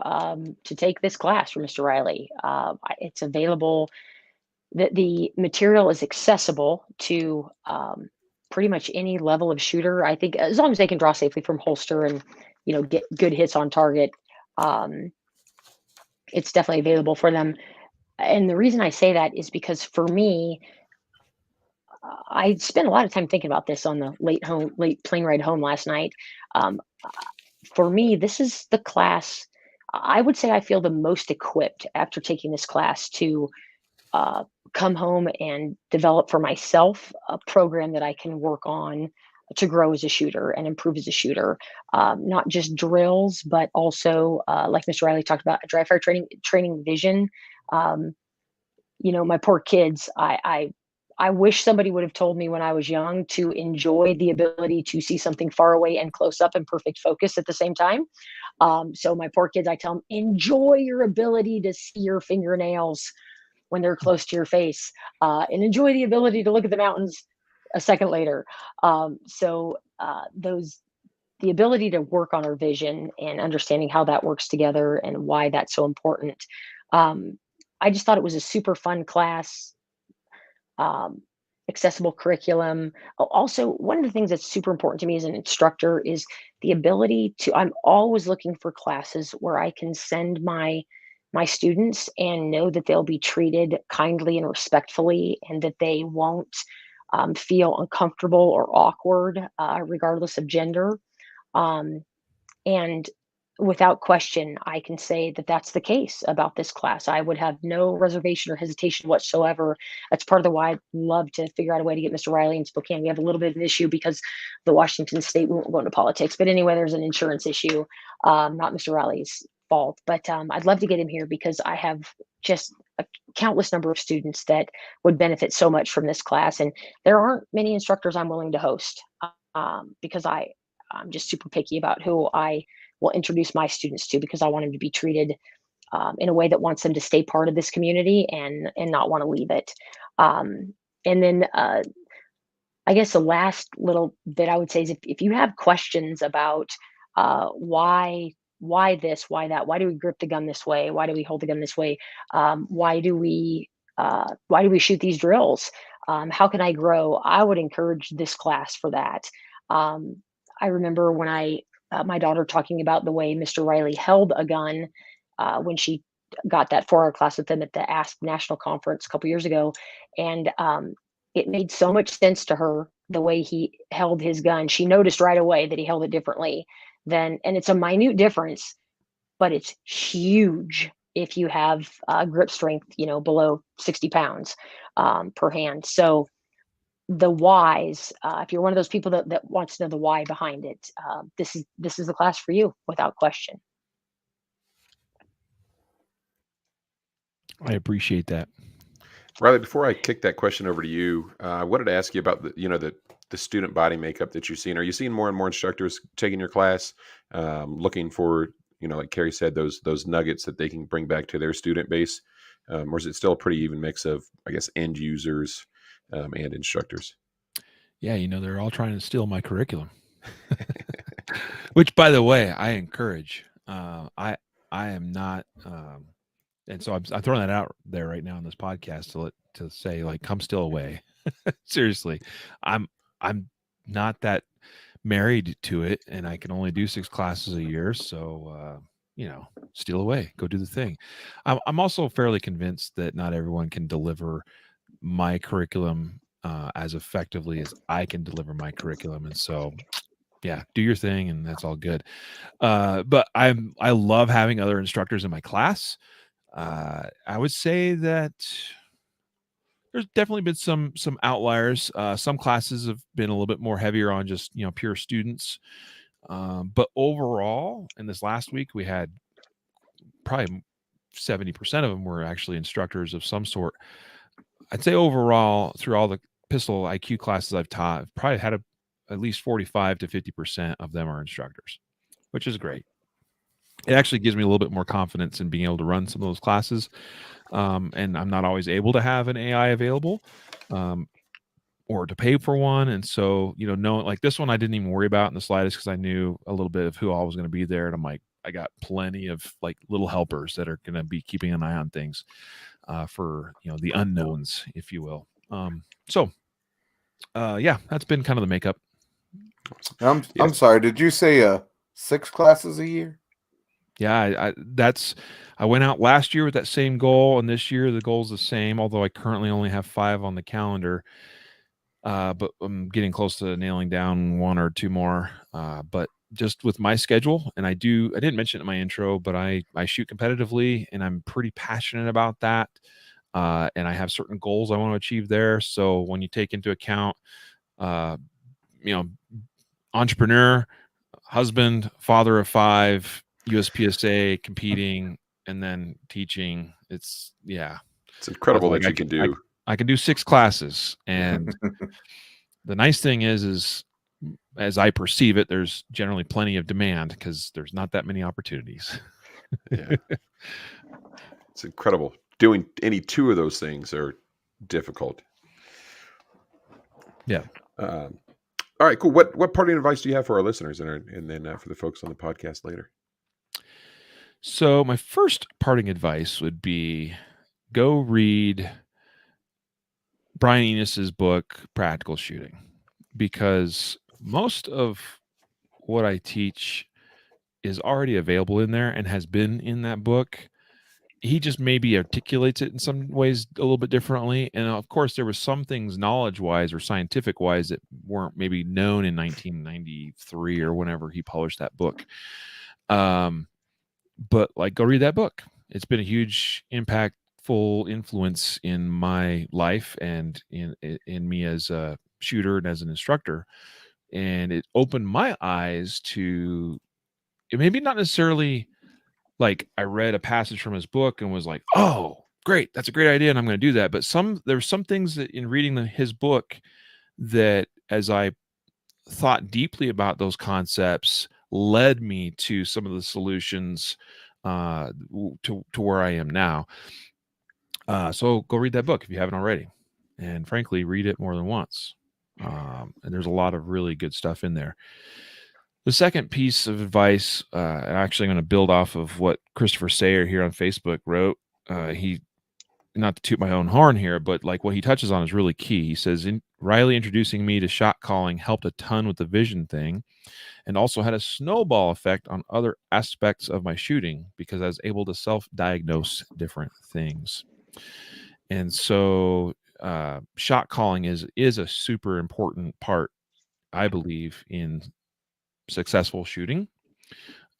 take this class from Mr. Riley. It's available. The material is accessible to pretty much any level of shooter. I think as long as they can draw safely from holster and get good hits on target, it's definitely available for them. And the reason I say that is because for me, I spent a lot of time thinking about this on the late plane ride home last night. For me, this is the class I would say I feel the most equipped after taking this class to come home and develop for myself a program that I can work on to grow as a shooter and improve as a shooter. Not just drills, but also, like Mr. Riley talked about, dry fire training vision. My poor kids, I wish somebody would have told me when I was young to enjoy the ability to see something far away and close up in perfect focus at the same time. So my poor kids, I tell them, enjoy your ability to see your fingernails when they're close to your face, and enjoy the ability to look at the mountains a second later. The ability to work on our vision and understanding how that works together and why that's so important. I just thought it was a super fun class. Accessible curriculum. Also, one of the things that's super important to me as an instructor is the ability to, I'm always looking for classes where I can send my students and know that they'll be treated kindly and respectfully, and that they won't feel uncomfortable or awkward, regardless of gender. And without question, I can say that that's the case about this class. I would have no reservation or hesitation whatsoever. That's part of the why I'd love to figure out a way to get Mr. Riley in Spokane. We have a little bit of an issue because the Washington State won't go into politics. But anyway, there's an insurance issue, not Mr. Riley's fault. But I'd love to get him here because I have just a countless number of students that would benefit so much from this class. And there aren't many instructors I'm willing to host because I'm just super picky about who I will introduce my students to, because I want them to be treated in a way that wants them to stay part of this community and not want to leave it. And then I guess the last little bit I would say is, if you have questions about why this, why that, why do we grip the gun this way, why do we hold the gun this way, why do we shoot these drills, how can I grow, I would encourage this class for that. I remember when my daughter talking about the way Mr. Riley held a gun when she got that 4-hour class with him at the ASP National Conference a couple years ago, and it made so much sense to her the way he held his gun. She noticed right away that he held it differently and it's a minute difference, but it's huge if you have grip strength, below 60 pounds per hand. So the whys, if you're one of those people that wants to know the why behind it, this is the class for you without question. I appreciate that. Riley, before I kick that question over to you, I wanted to ask you about the student body makeup that you're seeing. Are you seeing more and more instructors taking your class, looking for, like Carrie said, those nuggets that they can bring back to their student base? Or is it still a pretty even mix of, I guess, end users and instructors? Yeah, they're all trying to steal my curriculum, which, by the way, I encourage. I am not. And so I'm throwing that out there right now on this podcast to say, like, come steal away. Seriously, I'm not that married to it, and I can only do 6 classes a year. So, steal away, go do the thing. I'm also fairly convinced that not everyone can deliver my curriculum as effectively as I can deliver my curriculum. And so, yeah, do your thing, and that's all good. But I love having other instructors in my class. I would say that there's definitely been some outliers. Some classes have been a little bit more heavier on just, pure students. But overall, in this last week, we had probably 70% of them were actually instructors of some sort. I'd say overall, through all the pistol IQ classes I've taught, I've probably had at least 45 to 50% of them are instructors, which is great. It actually gives me a little bit more confidence in being able to run some of those classes. And I'm not always able to have an AI available or to pay for one. And so, knowing like this one, I didn't even worry about in the slightest because I knew a little bit of who all was going to be there. And I'm like, I got plenty of like little helpers that are going to be keeping an eye on things for, the unknowns, if you will. Yeah, that's been kind of the makeup. I'm sorry. Did you say 6 classes a year? Yeah, I went out last year with that same goal, and this year the goal is the same, although I currently only have 5 on the calendar. But I'm getting close to nailing down 1 or 2 more. But just with my schedule, and I didn't mention it in my intro, but I shoot competitively, and I'm pretty passionate about that. And I have certain goals I want to achieve there. So when you take into account, entrepreneur, husband, father of 5, USPSA, competing, and then teaching. It's incredible that you can do. I can do 6 classes, and the nice thing is as I perceive it, there's generally plenty of demand because there's not that many opportunities. Yeah, it's incredible. Doing any 2 of those things are difficult. Yeah. All right, cool. What parting advice do you have for our listeners, and then for the folks on the podcast later? So my first parting advice would be go read Brian Enos's book, Practical Shooting, because most of what I teach is already available in there and has been in that book. He just maybe articulates it in some ways a little bit differently. And of course, there were some things knowledge-wise or scientific-wise that weren't maybe known in 1993 or whenever he published that book. But like, go read that book. It's been a huge impactful influence in my life and in me as a shooter and as an instructor. And it opened my eyes to it, maybe not necessarily like I read a passage from his book and was like, oh, great, that's a great idea, and I'm going to do that. But there's some things that in reading his book that as I thought deeply about those concepts, led me to some of the solutions to where I am now. So go read that book if you haven't already, and frankly, read it more than once. And there's a lot of really good stuff in there. The second piece of advice, actually, I'm going to build off of what Christopher Sayer here on Facebook wrote. He, not to toot my own horn here, but like what he touches on is really key. He says, Riley introducing me to shot calling helped a ton with the vision thing, and also had a snowball effect on other aspects of my shooting because I was able to self-diagnose different things. And so shot calling is a super important part, I believe, in successful shooting.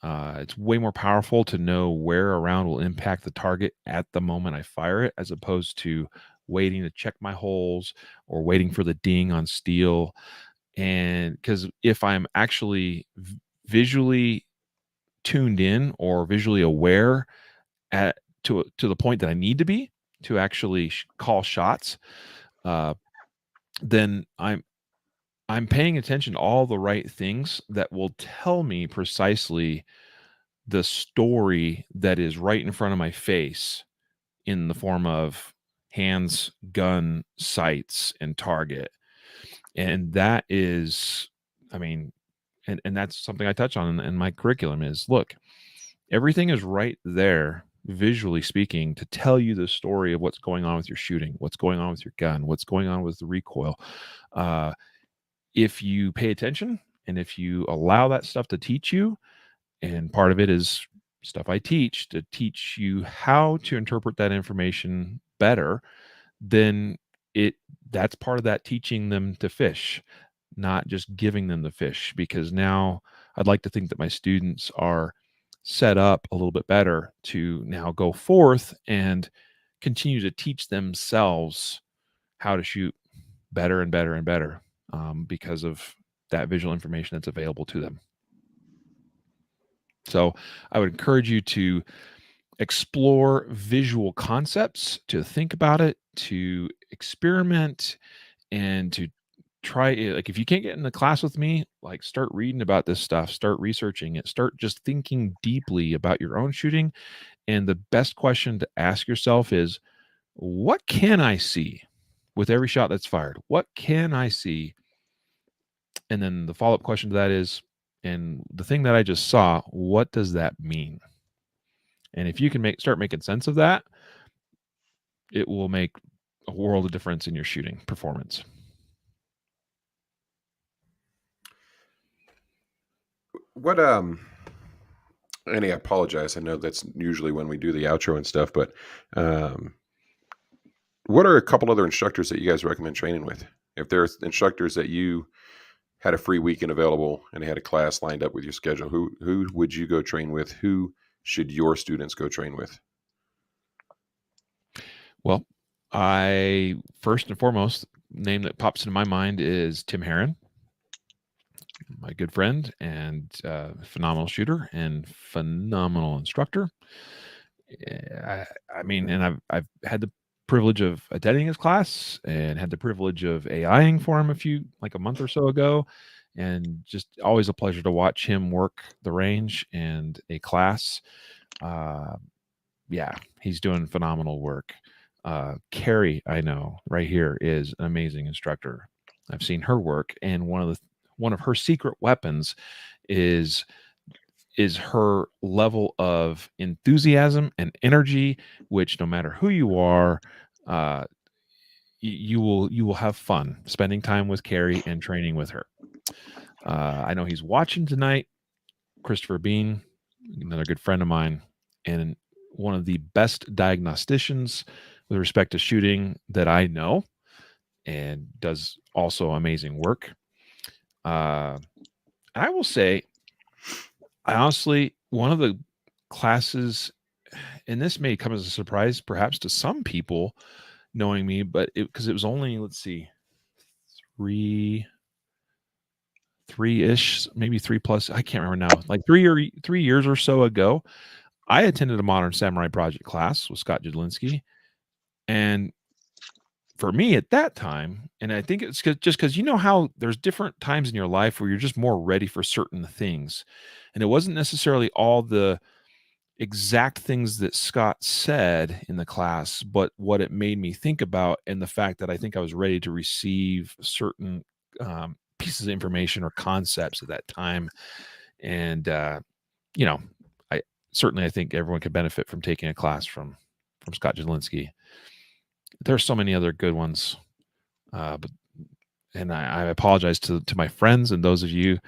It's way more powerful to know where a round will impact the target at the moment I fire it, as opposed to waiting to check my holes or waiting for the ding on steel. And because if I'm actually visually tuned in or visually aware to the point that I need to be to actually call shots, then I'm paying attention to all the right things that will tell me precisely the story that is right in front of my face in the form of hands, gun, sights, and target. And that is, I mean, and that's something I touch on in my curriculum is, look, everything is right there, visually speaking, to tell you the story of what's going on with your shooting, what's going on with your gun, what's going on with the recoil. If you pay attention and if you allow that stuff to teach you, and part of it is stuff I teach to teach you how to interpret that information better, then that's part of that teaching them to fish, not just giving them the fish. Because now I'd like to think that my students are set up a little bit better to now go forth and continue to teach themselves how to shoot better and better and better, because of that visual information that's available to them. So I would encourage you to explore visual concepts, to think about it, to experiment, and to try it. Like, if you can't get in the class with me, like, start reading about this stuff, start researching it, start just thinking deeply about your own shooting. And the best question to ask yourself is, what can I see with every shot that's fired? What can I see? And then the follow-up question to that is, and the thing that I just saw, what does that mean? And if you can start making sense of that, it will make a world of difference in your shooting performance. What and I apologize, I know that's usually when we do the outro and stuff, but what are a couple other instructors that you guys recommend training with? If there's instructors that you had a free weekend available and had a class lined up with your schedule, who would you go train with? Who should your students go train with? Well, I first and foremost, name that pops into my mind is Tim Herron, my good friend and phenomenal shooter and phenomenal instructor. I mean, and I've had the privilege of attending his class and had the privilege of AIing for him a month or so ago, and just always a pleasure to watch him work the range and a class. Yeah, he's doing phenomenal work. Carrie, I know right here, is an amazing instructor. I've seen her work, and one of her secret weapons is her level of enthusiasm and energy, which no matter who you are, you will have fun spending time with Carrie and training with her. I know he's watching tonight. Christopher Bean, another good friend of mine, and one of the best diagnosticians with respect to shooting that I know, and does also amazing work. I will say, honestly, one of the classes, and this may come as a surprise perhaps to some people knowing me, but because it was only, let's see, three-ish, maybe 3+, I can't remember now, like 3 years or so ago, I attended a Modern Samurai Project class with Scott Jadlinski, and for me at that time, and I think it's just because you know how there's different times in your life where you're just more ready for certain things. And it wasn't necessarily all the exact things that Scott said in the class, but what it made me think about, and the fact that I think I was ready to receive certain pieces of information or concepts at that time. And, you know, I think everyone could benefit from taking a class from Scott Jelinski. There's so many other good ones. But I apologize to my friends and those of you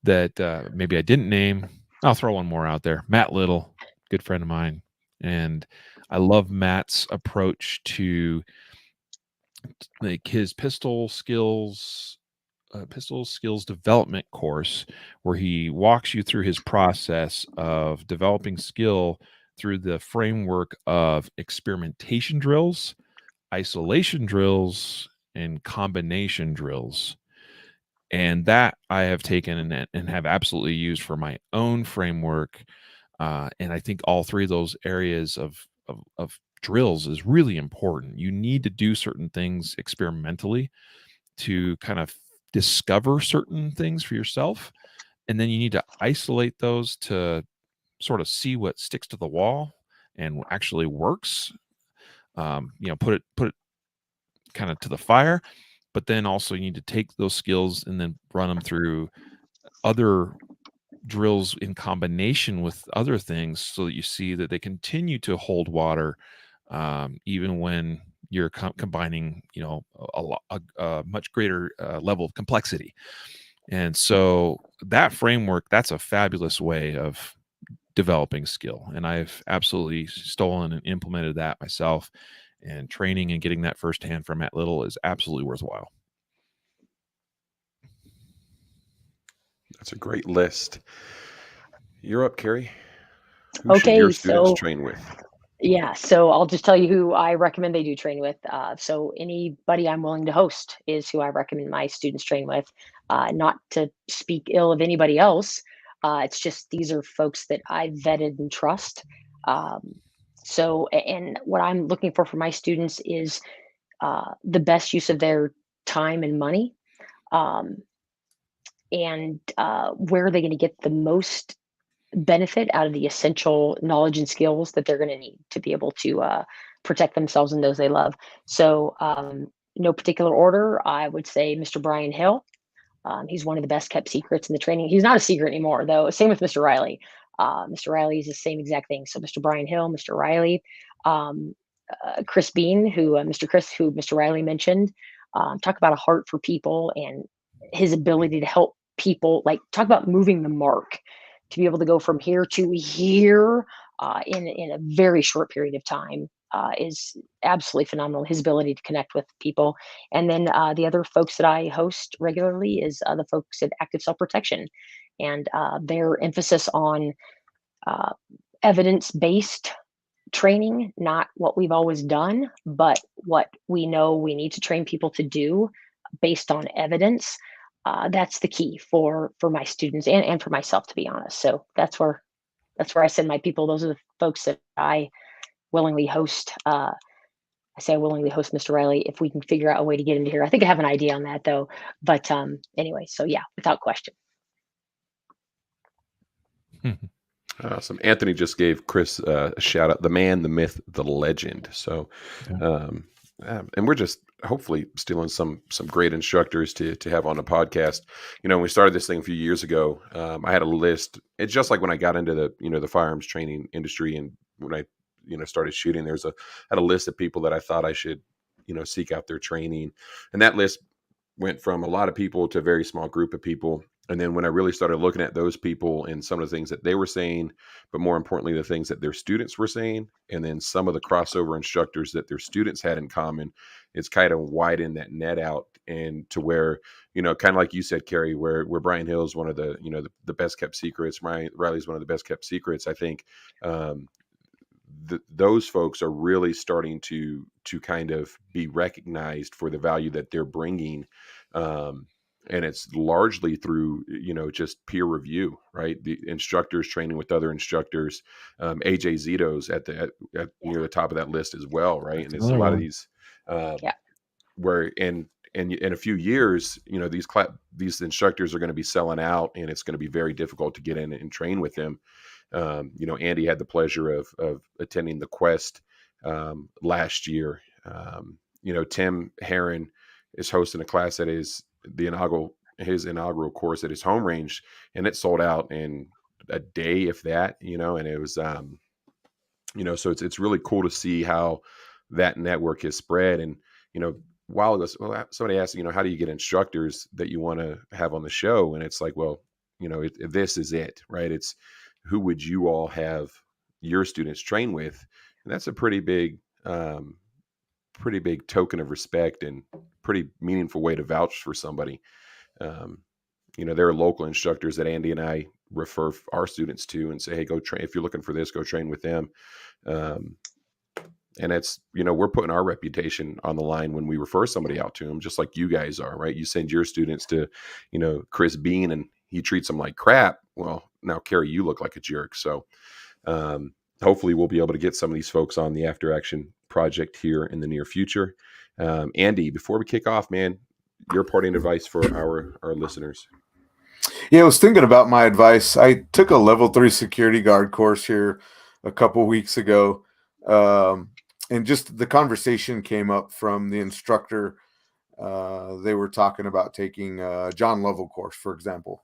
that maybe I didn't name. I'll throw one more out there. Matt Little, good friend of mine. And I love Matt's approach to like his pistol skills development course, where he walks you through his process of developing skill through the framework of experimentation drills, isolation drills, and combination drills. And that I have taken and have absolutely used for my own framework. And I think all three of those areas of drills is really important. You need to do certain things experimentally to kind of discover certain things for yourself. And then you need to isolate those to sort of see what sticks to the wall and actually works. Put it kind of to the fire. But then also you need to take those skills and then run them through other drills in combination with other things, so that you see that they continue to hold water, even when you're combining, a much greater level of complexity. And so that framework, that's a fabulous way of developing skill. And I've absolutely stolen and implemented that myself. And training and getting that firsthand from Matt Little is absolutely worthwhile. That's a great list. You're up, Carrie. Who Okay, should your students so train with? yeah, so I'll just tell you who I recommend they do train with. So anybody I'm willing to host is who I recommend my students train with. Not to speak ill of anybody else. It's just these are folks that I vetted and trust. And what I'm looking for my students is the best use of their time and money, and where are they going to get the most benefit out of the essential knowledge and skills that they're going to need to be able to protect themselves and those they love. So no particular order, I would say Mr. Brian Hill. He's one of the best kept secrets in the training. He's not a secret anymore, though. Same with Mr. Riley. Mr. Riley is the same exact thing. So Mr. Brian Hill, Mr. Riley, Chris Bean, who Mr. Riley mentioned. Talk about a heart for people and his ability to help people. Like, talk about moving the mark, to be able to go from here to here in a very short period of time is absolutely phenomenal. His ability to connect with people. And then the other folks that I host regularly is the folks at Active Self-Protection, and their emphasis on evidence-based training, not what we've always done, but what we know we need to train people to do based on evidence. That's the key for my students and for myself, to be honest. So that's where I send my people. Those are the folks that I willingly host. I say I willingly host Mr. Riley if we can figure out a way to get him to here. I think I have an idea on that, though. But anyway, so yeah, without question. Awesome. Anthony just gave Chris a shout out, the man, the myth, the legend. So, and we're just hopefully stealing some great instructors to have on the podcast. When we started this thing a few years ago, I had a list. It's just like when I got into the firearms training industry, and when I started shooting, had a list of people that I thought I should seek out their training, and that list went from a lot of people to a very small group of people. And then when I really started looking at those people and some of the things that they were saying, but more importantly, the things that their students were saying, and then some of the crossover instructors that their students had in common, it's kind of widened that net out, and to where, kind of like you said, Carrie, where Brian Hill is one of the, the best kept secrets. Riley's one of the best kept secrets. I think those folks are really starting to kind of be recognized for the value that they're bringing. And it's largely through, just peer review, right? The instructors training with other instructors. AJ Zito's at near the top of that list as well, right? And it's a lot of these where in a few years, these instructors are going to be selling out, and it's going to be very difficult to get in and train with them. Andy had the pleasure of attending the Quest last year. Tim Herron is hosting a class that is his inaugural course at his home range, and it sold out in a day, if that. And it was so it's really cool to see how that network is spread. And while ago, somebody asked, how do you get instructors that you want to have on the show? And it's like, well, this is it, right? It's who would you all have your students train with? And that's a pretty big token of respect and pretty meaningful way to vouch for somebody. There are local instructors that Andy and I refer our students to and say, hey, go train. If you're looking for this, go train with them. And it's, we're putting our reputation on the line when we refer somebody out to them, just like you guys are, right? You send your students to, Chris Bean, and he treats them like crap. Well, now, Carrie, you look like a jerk. So hopefully we'll be able to get some of these folks on the After Action project here in the near future. Andy, before we kick off, man, your parting advice for our listeners. Yeah, I was thinking about my advice. I took a level 3 security guard course here a couple weeks ago. And just the conversation came up from the instructor. They were talking about taking a John Lovell course, for example.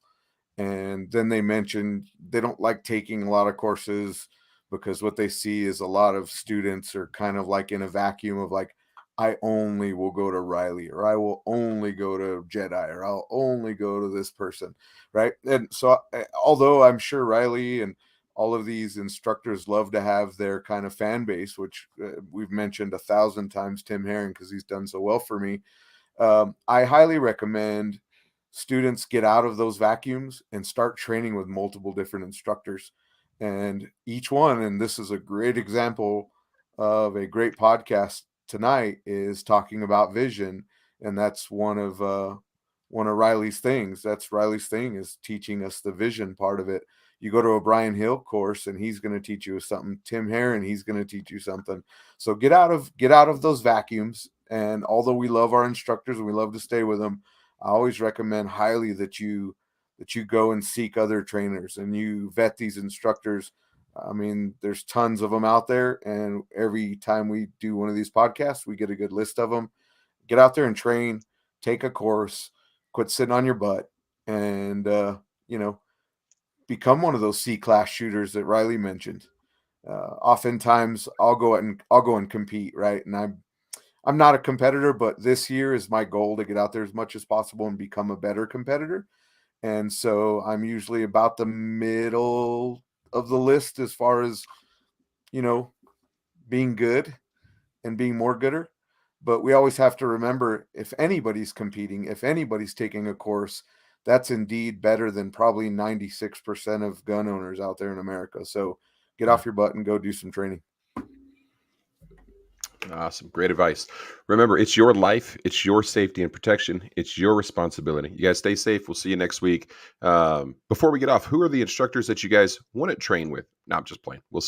And then they mentioned they don't like taking a lot of courses because what they see is a lot of students are kind of like in a vacuum of like, I only will go to Riley, or I will only go to Jedi, or I'll only go to this person, right? And so although I'm sure Riley and all of these instructors love to have their kind of fan base, which we've mentioned 1,000 times Tim Herron because he's done so well for me, I highly recommend students get out of those vacuums and start training with multiple different instructors. And each one, and this is a great example of a great podcast tonight, is talking about vision, and that's one of Riley's things. That's Riley's thing, is teaching us the vision part of it. You go to a Brian Hill course and he's going to teach you something. Tim Herron, he's going to teach you something. So get out of those vacuums. And although we love our instructors and we love to stay with them, I always recommend highly that you go and seek other trainers and you vet these instructors. I mean, there's tons of them out there, and every time we do one of these podcasts, we get a good list of them. Get out there and train, take a course, quit sitting on your butt, and become one of those C-class shooters that Riley mentioned. Oftentimes, I'll go and compete, right? And I'm not a competitor, but this year is my goal to get out there as much as possible and become a better competitor. And so I'm usually about the middle of the list as far as, being good and being more gooder. But we always have to remember, if anybody's competing, if anybody's taking a course, that's indeed better than probably 96% of gun owners out there in America. So get off your butt and go do some training. Awesome. Great advice. Remember, it's your life. It's your safety and protection. It's your responsibility. You guys stay safe. We'll see you next week. Before we get off, who are the instructors that you guys want to train with? No, I'm just playing. We'll see.